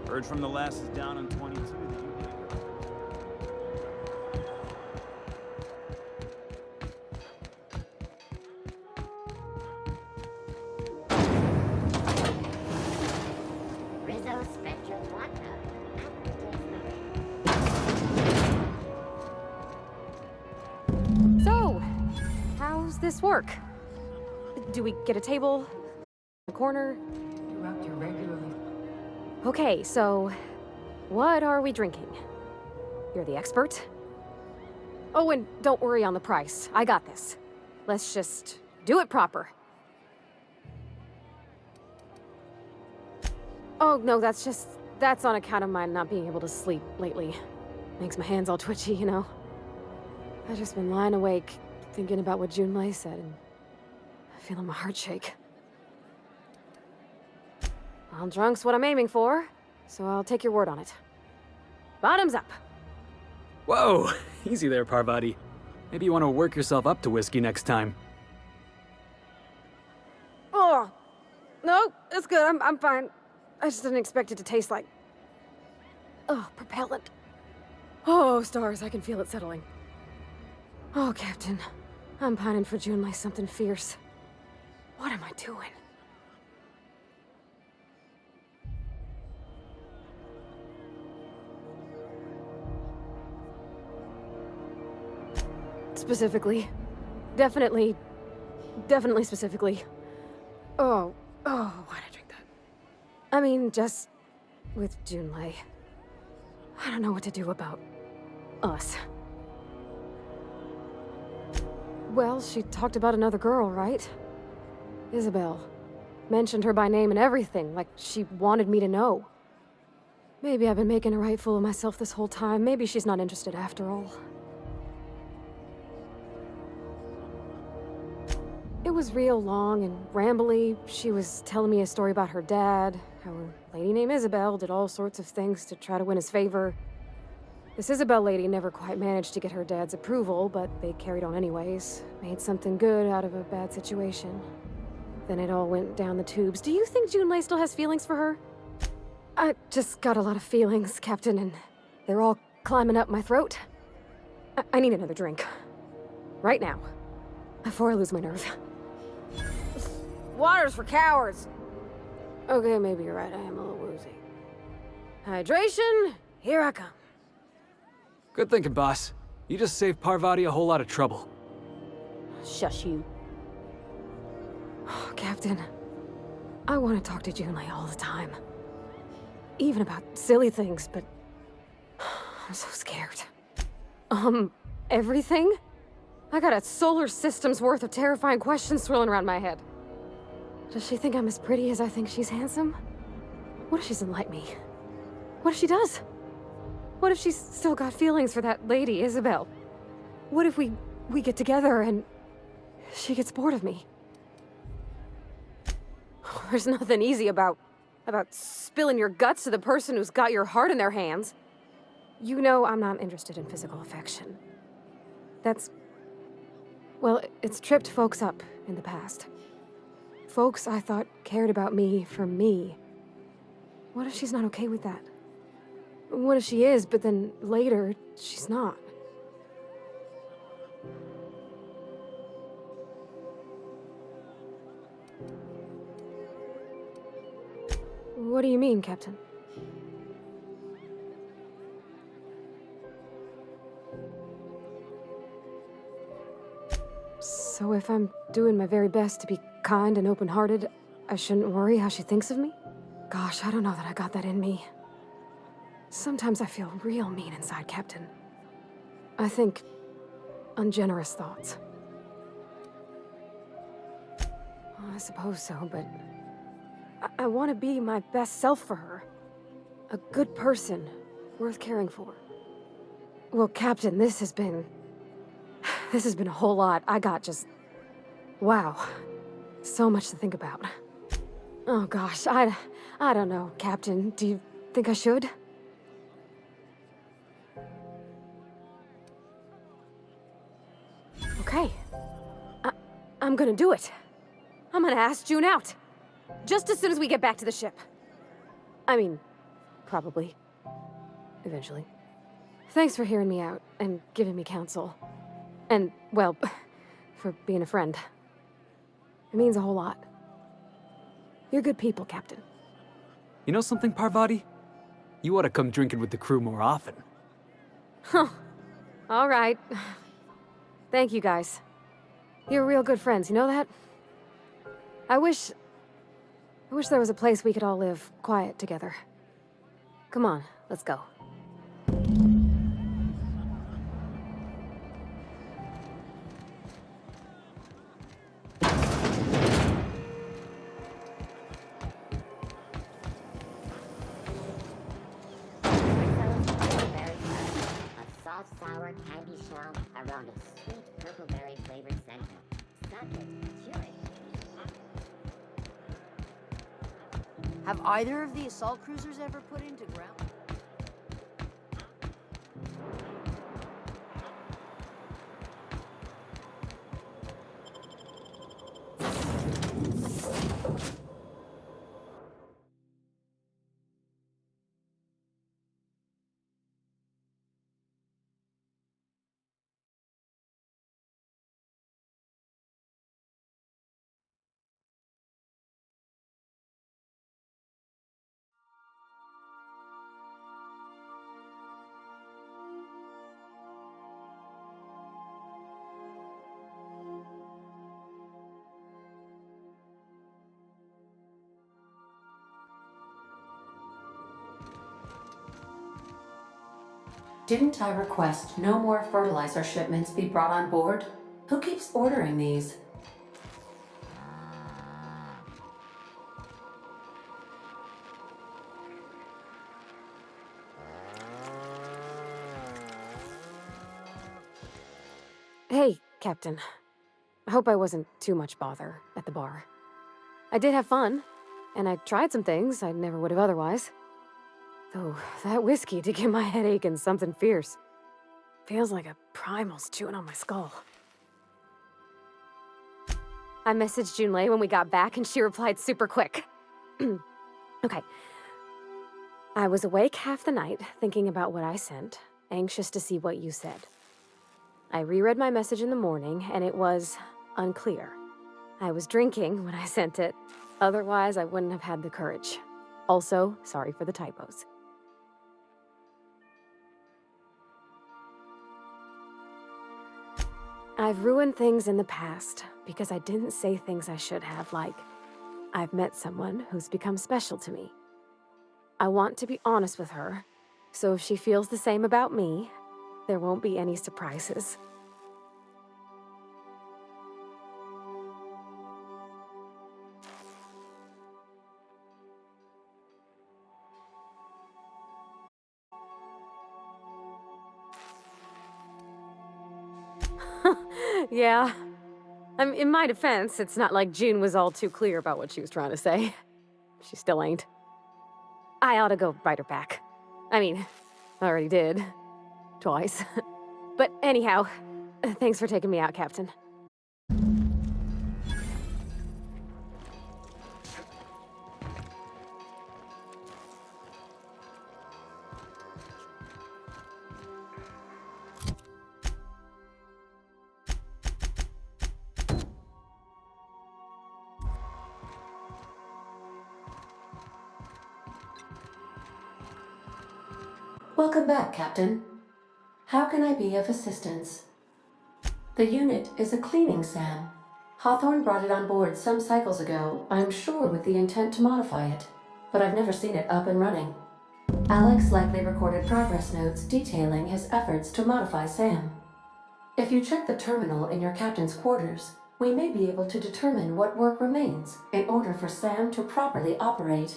[SPEAKER 2] Heard from the last is down on 22.
[SPEAKER 10] Rizzo Spectral Vodka.
[SPEAKER 3] So, how's this work? Do we get a table? A corner?
[SPEAKER 12] Interrupt your regularly.
[SPEAKER 3] Okay, so what are we drinking? You're the expert. Oh, and don't worry on the price. I got this. Let's just do it proper. Oh, no, that's on account of my not being able to sleep lately. Makes my hands all twitchy, you know? I've just been lying awake, thinking about what Junlei said, and feeling my heart shake. Well, drunk's what I'm aiming for, so I'll take your word on it. Bottoms up!
[SPEAKER 6] Whoa! Easy there, Parvati. Maybe you want to work yourself up to whiskey next time.
[SPEAKER 3] Oh! No, it's good, I'm fine. I just didn't expect it to taste like... Oh, propellant. Oh, stars, I can feel it settling. Oh, Captain. I'm pining for Junlei something fierce. What am I doing? Specifically, Definitely specifically. Oh, why'd I drink that? I mean, just with Junlei. I don't know what to do about us. Well, she talked about another girl, right? Isabel. Mentioned her by name and everything, like she wanted me to know. Maybe I've been making a right fool of myself this whole time. Maybe she's not interested after all. It was real long and rambly. She was telling me a story about her dad, how a lady named Isabel did all sorts of things to try to win his favor. This Isabel lady never quite managed to get her dad's approval, but they carried on anyways. Made something good out of a bad situation. Then it all went down the tubes. Do you think Junlei still has feelings for her? I just got a lot of feelings, Captain, and they're all climbing up my throat. I need another drink. Right now. Before I lose my nerve. Water's for cowards! Okay, maybe you're right. I am a little woozy. Hydration, here I come.
[SPEAKER 6] Good thinking, boss. You just saved Parvati a whole lot of trouble.
[SPEAKER 3] Shush you. Captain, I want to talk to Junlei all the time. Even about silly things, but I'm so scared. Everything? I got a solar system's worth of terrifying questions swirling around my head. Does she think I'm as pretty as I think she's handsome? What if she doesn't like me? What if she does? What if she's still got feelings for that lady, Isabel? What if we get together and she gets bored of me? There's nothing easy about spilling your guts to the person who's got your heart in their hands. You know I'm not interested in physical affection. Well, it's tripped folks up in the past. Folks I thought cared about me for me. What if she's not okay with that? What if she is, but then later, she's not? What do you mean, Captain? So if I'm doing my very best to be kind and open-hearted, I shouldn't worry how she thinks of me? Gosh, I don't know that I got that in me. Sometimes I feel real mean inside, Captain. I think ungenerous thoughts. Well, I suppose so, but I want to be my best self for her. A good person, worth caring for. Well, Captain, this has been a whole lot. I got just... wow. So much to think about. Oh gosh, I don't know, Captain. Do you think I should? Okay. I'm gonna do it. I'm gonna ask June out. Just as soon as we get back to the ship. I mean, probably. Eventually. Thanks for hearing me out and giving me counsel. And, well, for being a friend. It means a whole lot. You're good people, Captain.
[SPEAKER 6] You know something, Parvati? You ought to come drinking with the crew more often.
[SPEAKER 3] Huh. All right. Thank you, guys. You're real good friends, you know that? I wish there was a place we could all live quiet together. Come on, let's go.
[SPEAKER 10] Sour candy shell around a sweet purple berry flavored center. Suck it, chew it.
[SPEAKER 21] Have either of the assault cruisers ever put into ground?
[SPEAKER 12] Didn't I request no more fertilizer shipments be brought on board? Who keeps ordering these?
[SPEAKER 3] Hey, Captain. I hope I wasn't too much bother at the bar. I did have fun, and I tried some things I never would have otherwise. Though, that whiskey did give my head aching something fierce. Feels like a primal's chewing on my skull. I messaged Junlei when we got back, and she replied super quick. Okay. I was awake half the night, thinking about what I sent, anxious to see what you said. I reread my message in the morning, and it was unclear. I was drinking when I sent it. Otherwise, I wouldn't have had the courage. Also, sorry for the typos. I've ruined things in the past because I didn't say things I should have, like, I've met someone who's become special to me. I want to be honest with her, so if she feels the same about me, there won't be any surprises. Yeah. In my defense, it's not like June was all too clear about what she was trying to say. She still ain't. I ought to go write her back. I mean, I already did. Twice. But anyhow, thanks for taking me out, Captain.
[SPEAKER 12] Welcome back, Captain. How can I be of assistance? The unit is a cleaning SAM. Hawthorne brought it on board some cycles ago, I'm sure with the intent to modify it, but I've never seen it up and running. Alex likely recorded progress notes detailing his efforts to modify SAM. If you check the terminal in your captain's quarters, we may be able to determine what work remains in order for SAM to properly operate.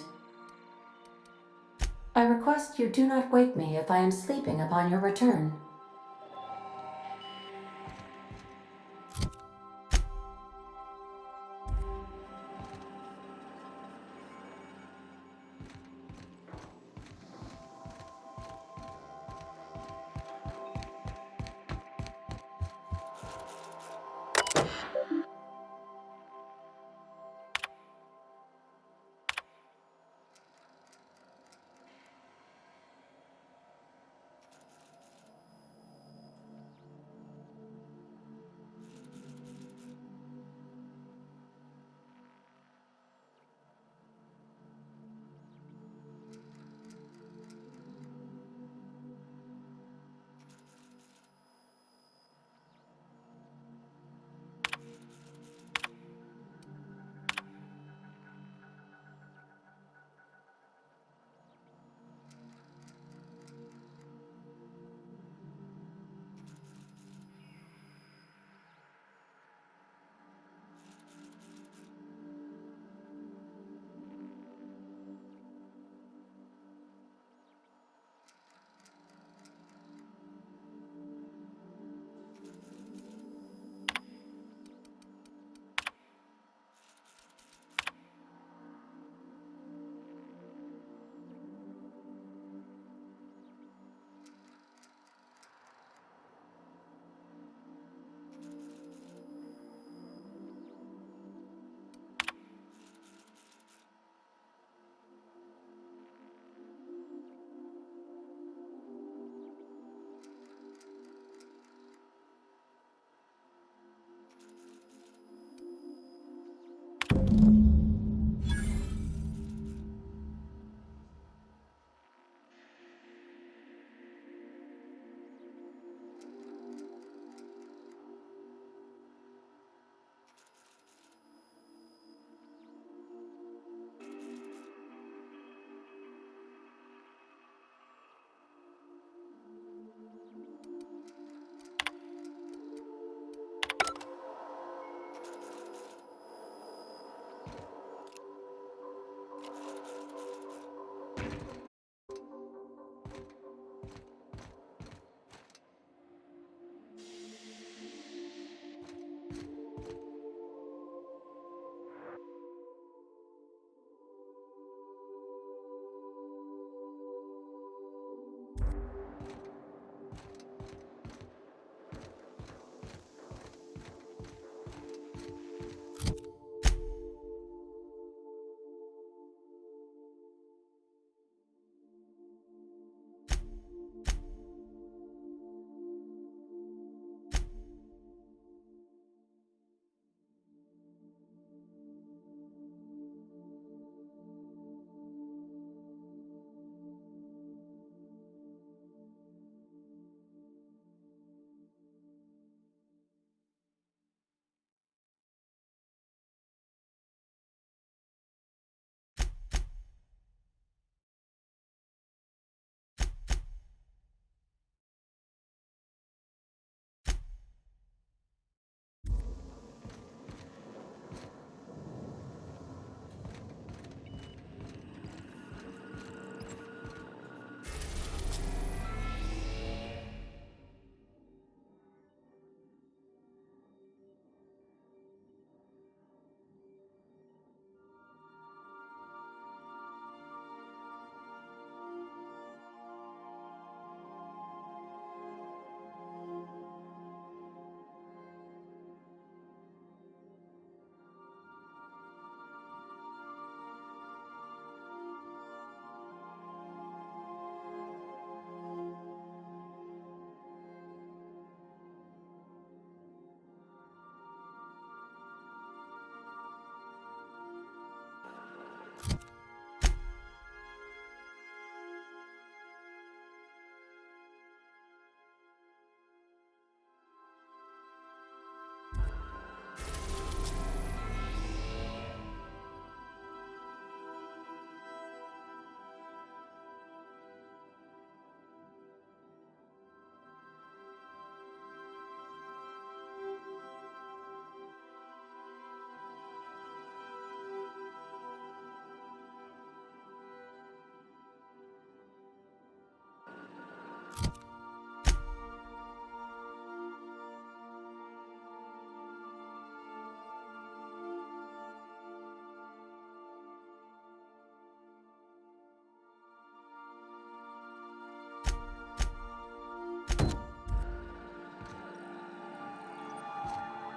[SPEAKER 12] I request you do not wake me if I am sleeping upon your return.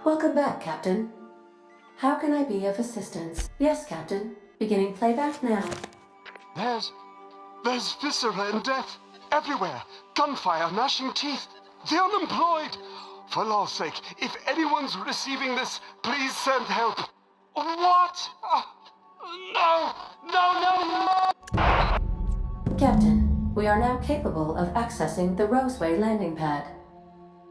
[SPEAKER 12] Welcome back, Captain. How can I be of assistance? Yes, Captain. Beginning playback now.
[SPEAKER 1] There's viscera and death everywhere. Gunfire, gnashing teeth. The unemployed. For law's sake, if anyone's receiving this, please send help. What? No!
[SPEAKER 12] Captain, we are now capable of accessing the Roseway landing pad.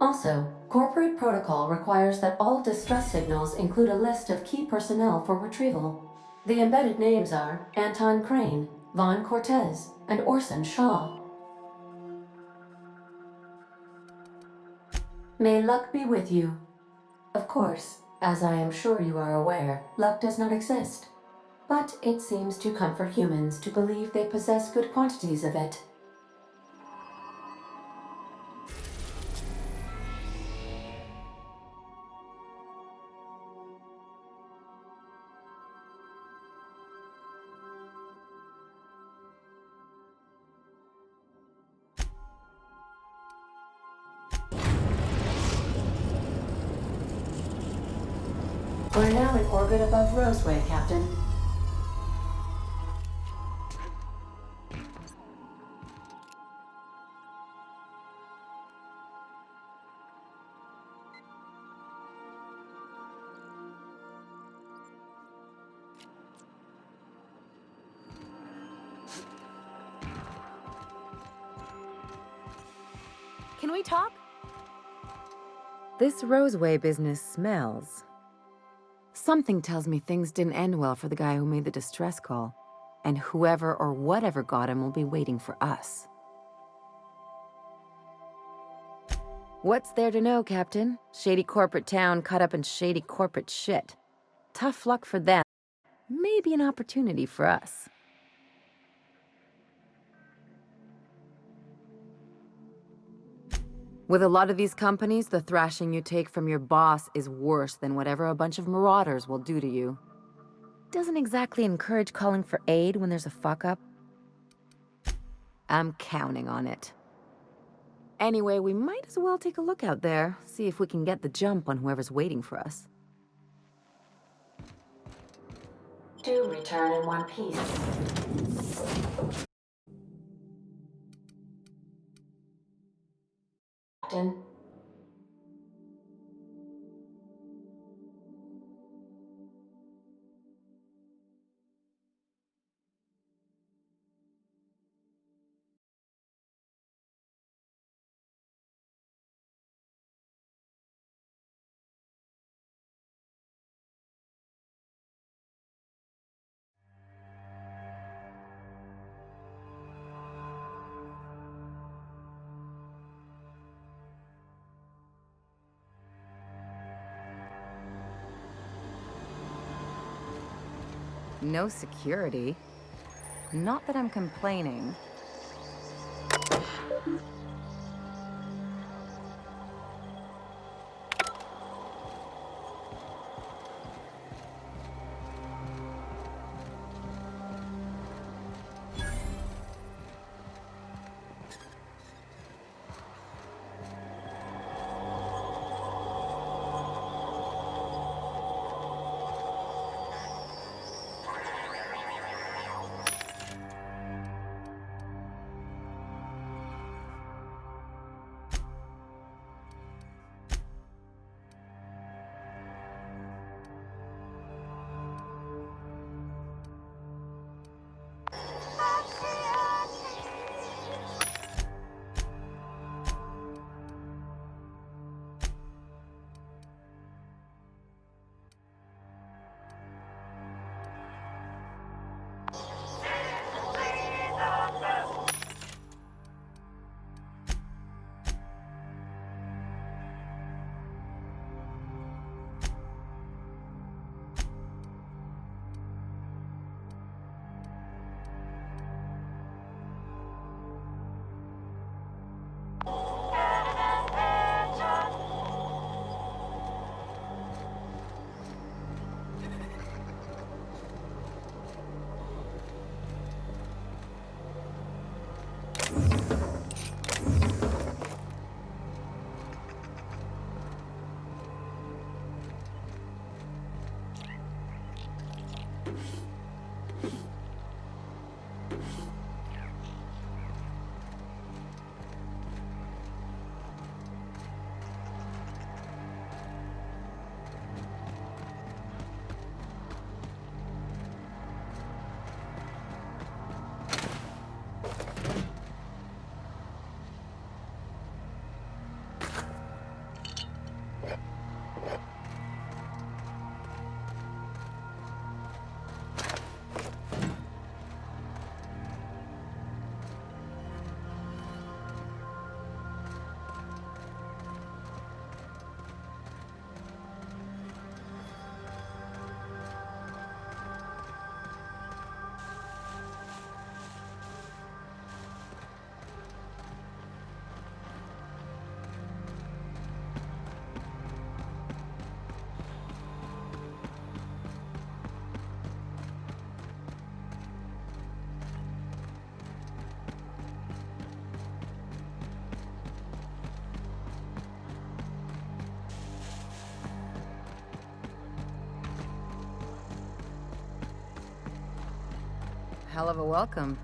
[SPEAKER 12] Also, corporate protocol requires that all distress signals include a list of key personnel for retrieval. The embedded names are Anton Crane, Vaughn Cortez, and Orson Shaw. May luck be with you. Of course, as I am sure you are aware, luck does not exist. But it seems to comfort humans to believe they possess good quantities of it. We're now in orbit above Roseway, Captain.
[SPEAKER 13] Can we talk? This Roseway business smells. Something tells me things didn't end well for the guy who made the distress call. And whoever or whatever got him will be waiting for us. What's there to know, Captain? Shady corporate town caught up in shady corporate shit. Tough luck for them. may be an opportunity for us.
[SPEAKER 5] With a lot of these companies, the thrashing you take from your boss is worse than whatever a bunch of marauders will do to you.
[SPEAKER 13] Doesn't exactly encourage calling for aid when there's a fuck-up.
[SPEAKER 5] I'm counting on it.
[SPEAKER 13] Anyway, we might as well take a look out there, see if we can get the jump on whoever's waiting for us.
[SPEAKER 12] Do return in one piece. Captain.
[SPEAKER 5] No security. Not that I'm complaining. Hell of a welcome.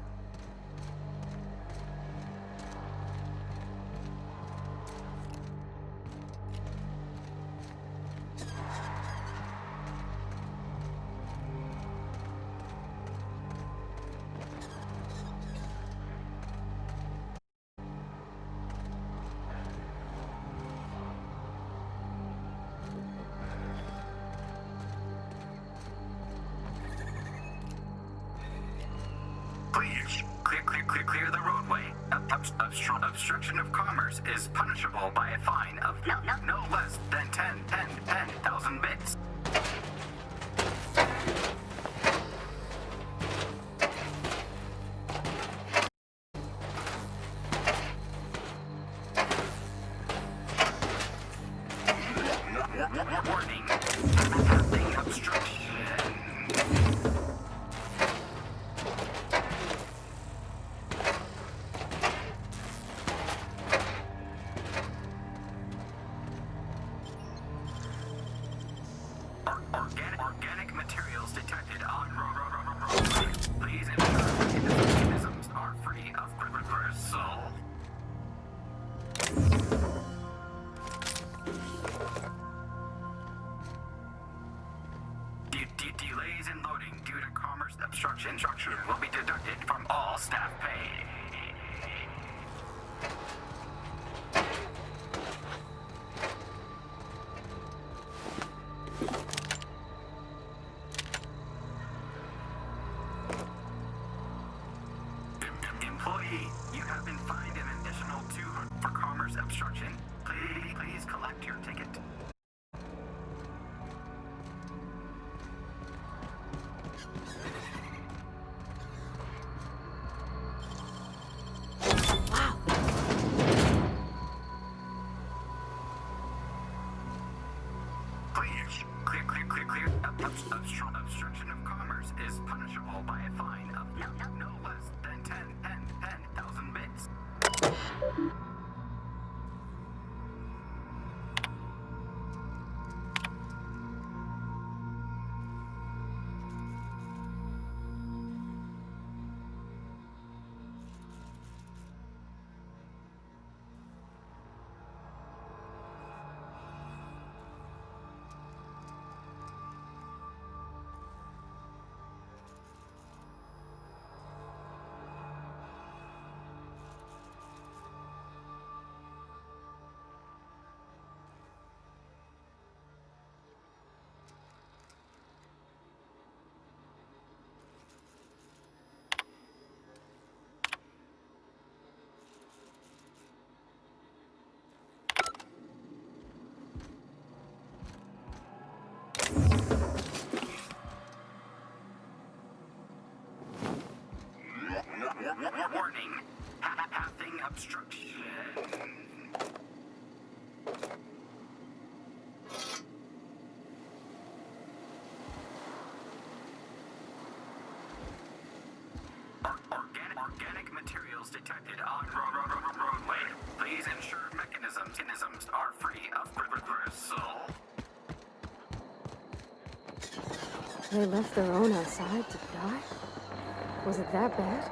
[SPEAKER 22] Please, clear the roadway. Obstruction of commerce is punishable by a fine of no less than 10,000 bits. Organic materials detected on roadway. Please ensure mechanisms are free of gristle. Delays in loading due to commerce obstruction will be deducted from all staff pay. Employee, you have been fined an additional $200 for commerce obstruction. Please collect your ticket. Clear. Obstruction of commerce is punishable by a fine of no less than 10,000 bits. Warning, pathing obstruction. Organic materials detected on roadway. Please ensure mechanisms are free of gristle.
[SPEAKER 3] They left their own outside to die? Was it that bad?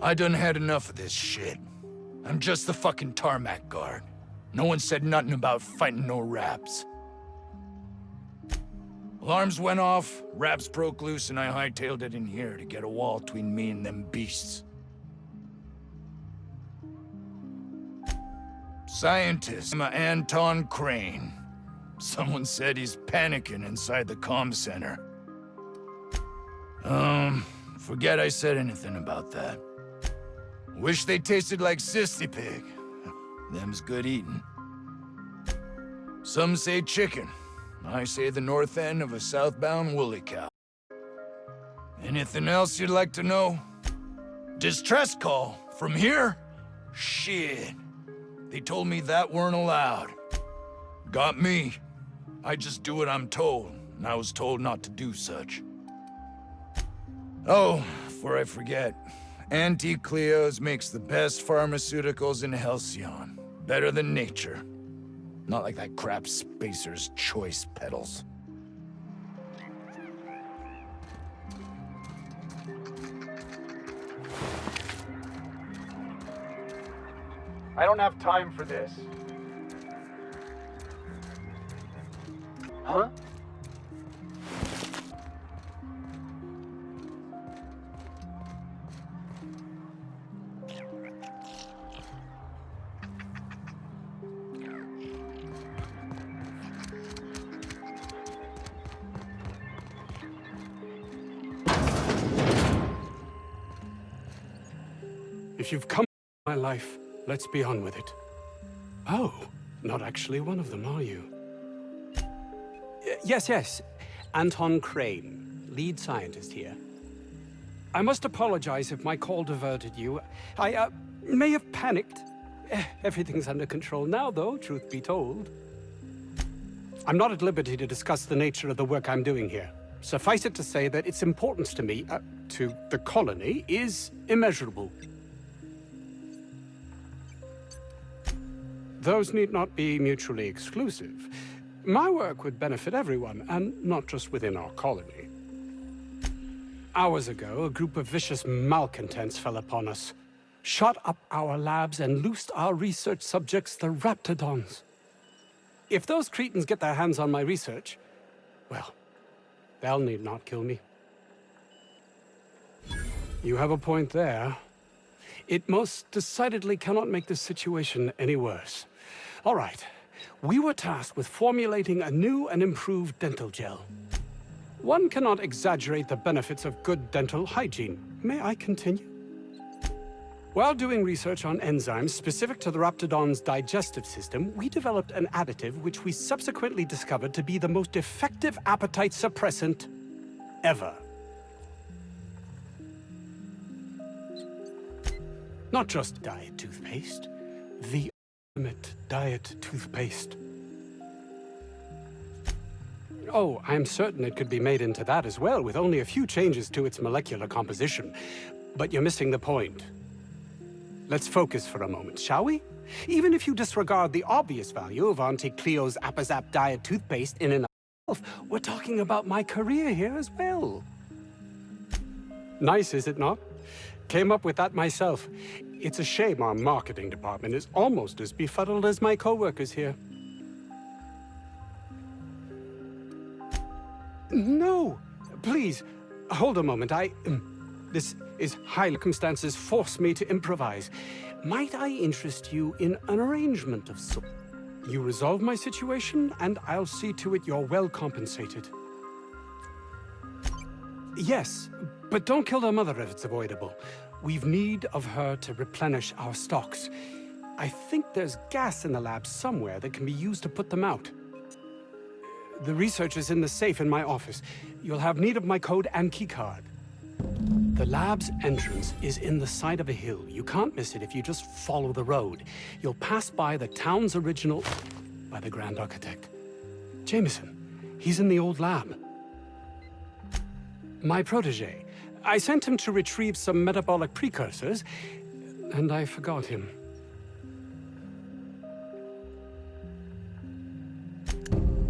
[SPEAKER 8] I done had enough of this shit. I'm just the fucking tarmac guard. No one said nothing about fighting no Raps. Alarms went off, Raps broke loose, and I hightailed it in here to get a wall between me and them beasts. Scientist, I'm Anton Crane. Someone said he's panicking inside the comm center. Forget I said anything about that. Wish they tasted like Sissy Pig. Them's good eating. Some say chicken. I say the north end of a southbound woolly cow. Anything else you'd like to know? Distress call. From here? Shit. They told me that weren't allowed. Got me. I just do what I'm told, and I was told not to do such. Oh, before I forget, Auntie Cleo's makes the best pharmaceuticals in Halcyon. Better than nature. Not like that crap Spacer's Choice peddles.
[SPEAKER 6] I don't have time for this. Huh?
[SPEAKER 9] If you've come to my life, let's be on with it. Oh, not actually one of them, are you? Yes. Anton Crane, lead scientist here. I must apologize if my call diverted you. I may have panicked. Everything's under control now, though, truth be told. I'm not at liberty to discuss the nature of the work I'm doing here. Suffice it to say that its importance to me, to the colony, is immeasurable. Those need not be mutually exclusive. My work would benefit everyone, and not just within our colony. Hours ago, a group of vicious malcontents fell upon us, shot up our labs, and loosed our research subjects, the Raptidons. If those cretins get their hands on my research, well, they'll need not kill me. You have a point there. It most decidedly cannot make this situation any worse. All right. We were tasked with formulating a new and improved dental gel. One cannot exaggerate the benefits of good dental hygiene. May I continue? While doing research on enzymes specific to the Raptidon's digestive system, we developed an additive which we subsequently discovered to be the most effective appetite suppressant ever. Not just diet toothpaste, the ultimate diet toothpaste. Oh, I'm certain it could be made into that as well, with only a few changes to its molecular composition. But you're missing the point. Let's focus for a moment, shall we? Even if you disregard the obvious value of Auntie Cleo's Appazap diet toothpaste in and of itself, we're talking about my career here as well. Nice, is it not? Came up with that myself. It's a shame our marketing department is almost as befuddled as my co-workers here. No, please, hold a moment. This is high circumstances force me to improvise. Might I interest you in an arrangement of sorts? You resolve my situation, and I'll see to it you're well compensated. Yes, but don't kill their mother if it's avoidable. We've need of her to replenish our stocks. I think there's gas in the lab somewhere that can be used to put them out. The research is in the safe in my office. You'll have need of my code and keycard. The lab's entrance is in the side of a hill. You can't miss it if you just follow the road. You'll pass by the town's original... by the Grand Architect. Jameson. He's in the old lab. My protege. I sent him to retrieve some metabolic precursors, and I forgot him.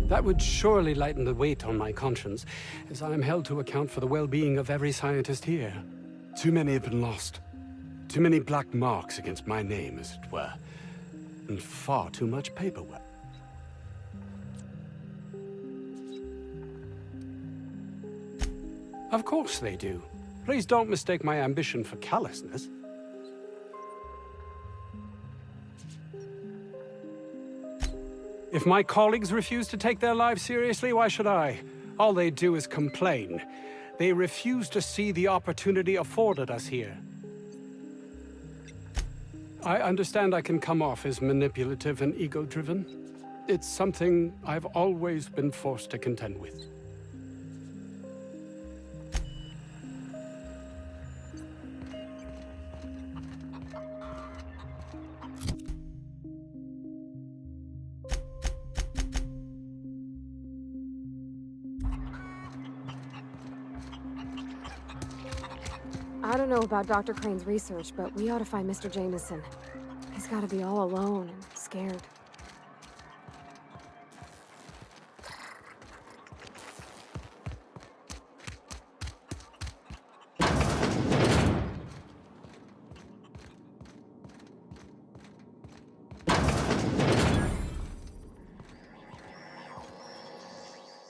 [SPEAKER 9] That would surely lighten the weight on my conscience, as I am held to account for the well-being of every scientist here. Too many have been lost. Too many black marks against my name, as it were. And far too much paperwork. Of course they do. Please don't mistake my ambition for callousness. If my colleagues refuse to take their lives seriously, why should I? All they do is complain. They refuse to see the opportunity afforded us here. I understand I can come off as manipulative and ego-driven. It's something I've always been forced to contend with.
[SPEAKER 3] I don't know about Dr. Crane's research, but we ought to find Mr. Jameson. He's gotta be all alone and scared.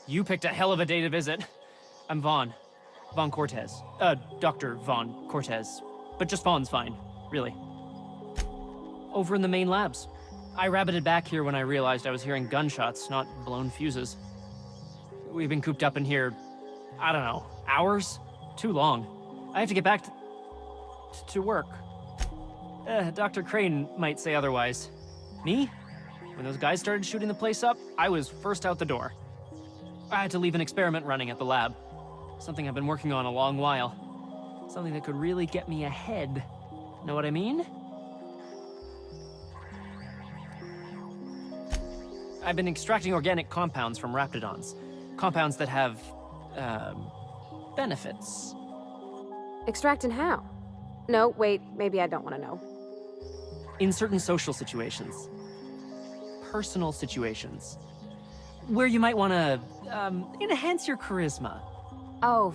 [SPEAKER 11] You picked a hell of a day to visit. I'm Vaughn. Vaughn Cortez. Dr. Vaughn Cortez. But just Vaughn's fine, really. Over in the main labs. I rabbited back here when I realized I was hearing gunshots, not blown fuses. We've been cooped up in here, I don't know, hours? Too long. I have to get back to work. Dr. Crane might say otherwise. Me? When those guys started shooting the place up, I was first out the door. I had to leave an experiment running at the lab. Something I've been working on a long while. Something that could really get me ahead. Know what I mean? I've been extracting organic compounds from raptidons. Compounds that have, benefits.
[SPEAKER 3] Extracting how? No, wait, maybe I don't want to know.
[SPEAKER 11] In certain social situations. Personal situations. Where you might want to, enhance your charisma.
[SPEAKER 5] Oh,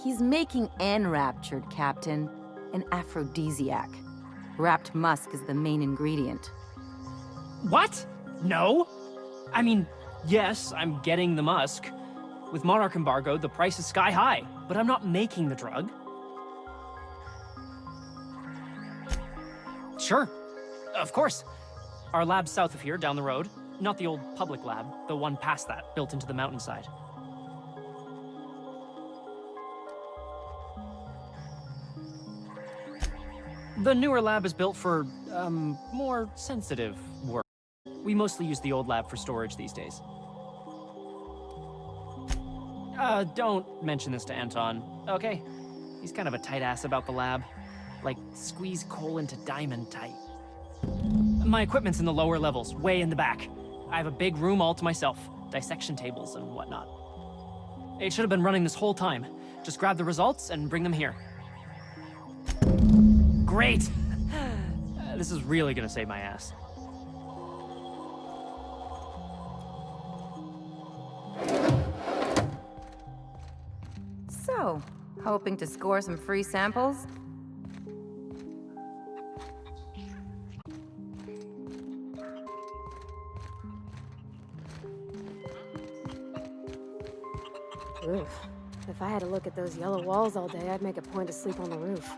[SPEAKER 5] he's making enraptured, Captain. An aphrodisiac. Wrapped musk is the main ingredient.
[SPEAKER 11] What? No? I mean, yes, I'm getting the musk. With Monarch embargo, the price is sky high, but I'm not making the drug. Sure, of course. Our lab's south of here, down the road. Not the old public lab, the one past that, built into the mountainside. The newer lab is built for, more sensitive work. We mostly use the old lab for storage these days. Don't mention this to Anton, okay? He's kind of a tight ass about the lab. Like, squeeze coal into diamond tight. My equipment's in the lower levels, way in the back. I have a big room all to myself, dissection tables and whatnot. It should have been running this whole time. Just grab the results and bring them here. Great! This is really gonna save my ass.
[SPEAKER 5] So, hoping to score some free samples?
[SPEAKER 3] Oof. If I had to look at those yellow walls all day, I'd make a point to sleep on the roof.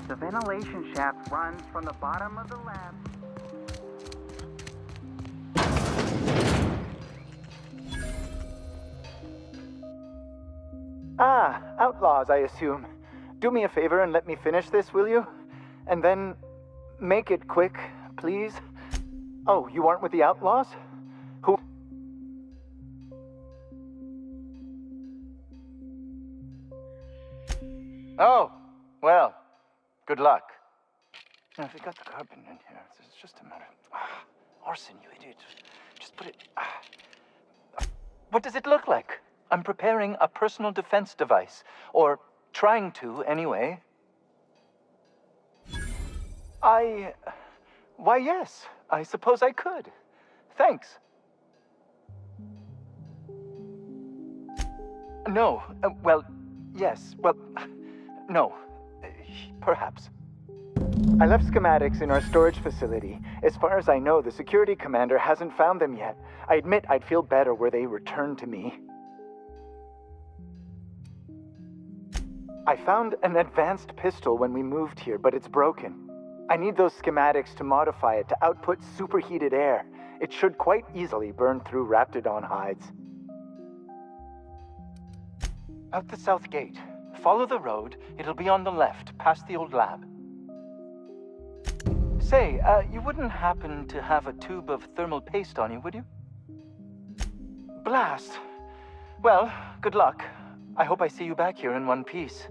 [SPEAKER 22] The ventilation shaft runs from the bottom of the lab.
[SPEAKER 15] Ah, outlaws, I assume. Do me a favor and let me finish this, will you? And then make it quick, please. Oh, you aren't with the outlaws? Who? Oh, well, good luck. Now, if you got the carbon in here, it's just a matter of... Orson, you idiot. Just put it... What does it look like? I'm preparing a personal defense device. Or trying to, anyway. Why, yes. I suppose I could. Thanks. No. Well, yes. Well, no. Perhaps. I left schematics in our storage facility. As far as I know, the security commander hasn't found them yet. I admit I'd feel better were they returned to me. I found an advanced pistol when we moved here, but it's broken. I need those schematics to modify it to output superheated air. It should quite easily burn through Raptidon hides. Out the south gate. Follow the road. It'll be on the left, past the old lab. Say, you wouldn't happen to have a tube of thermal paste on you, would you? Blast. Well, good luck. I hope I see you back here in one piece.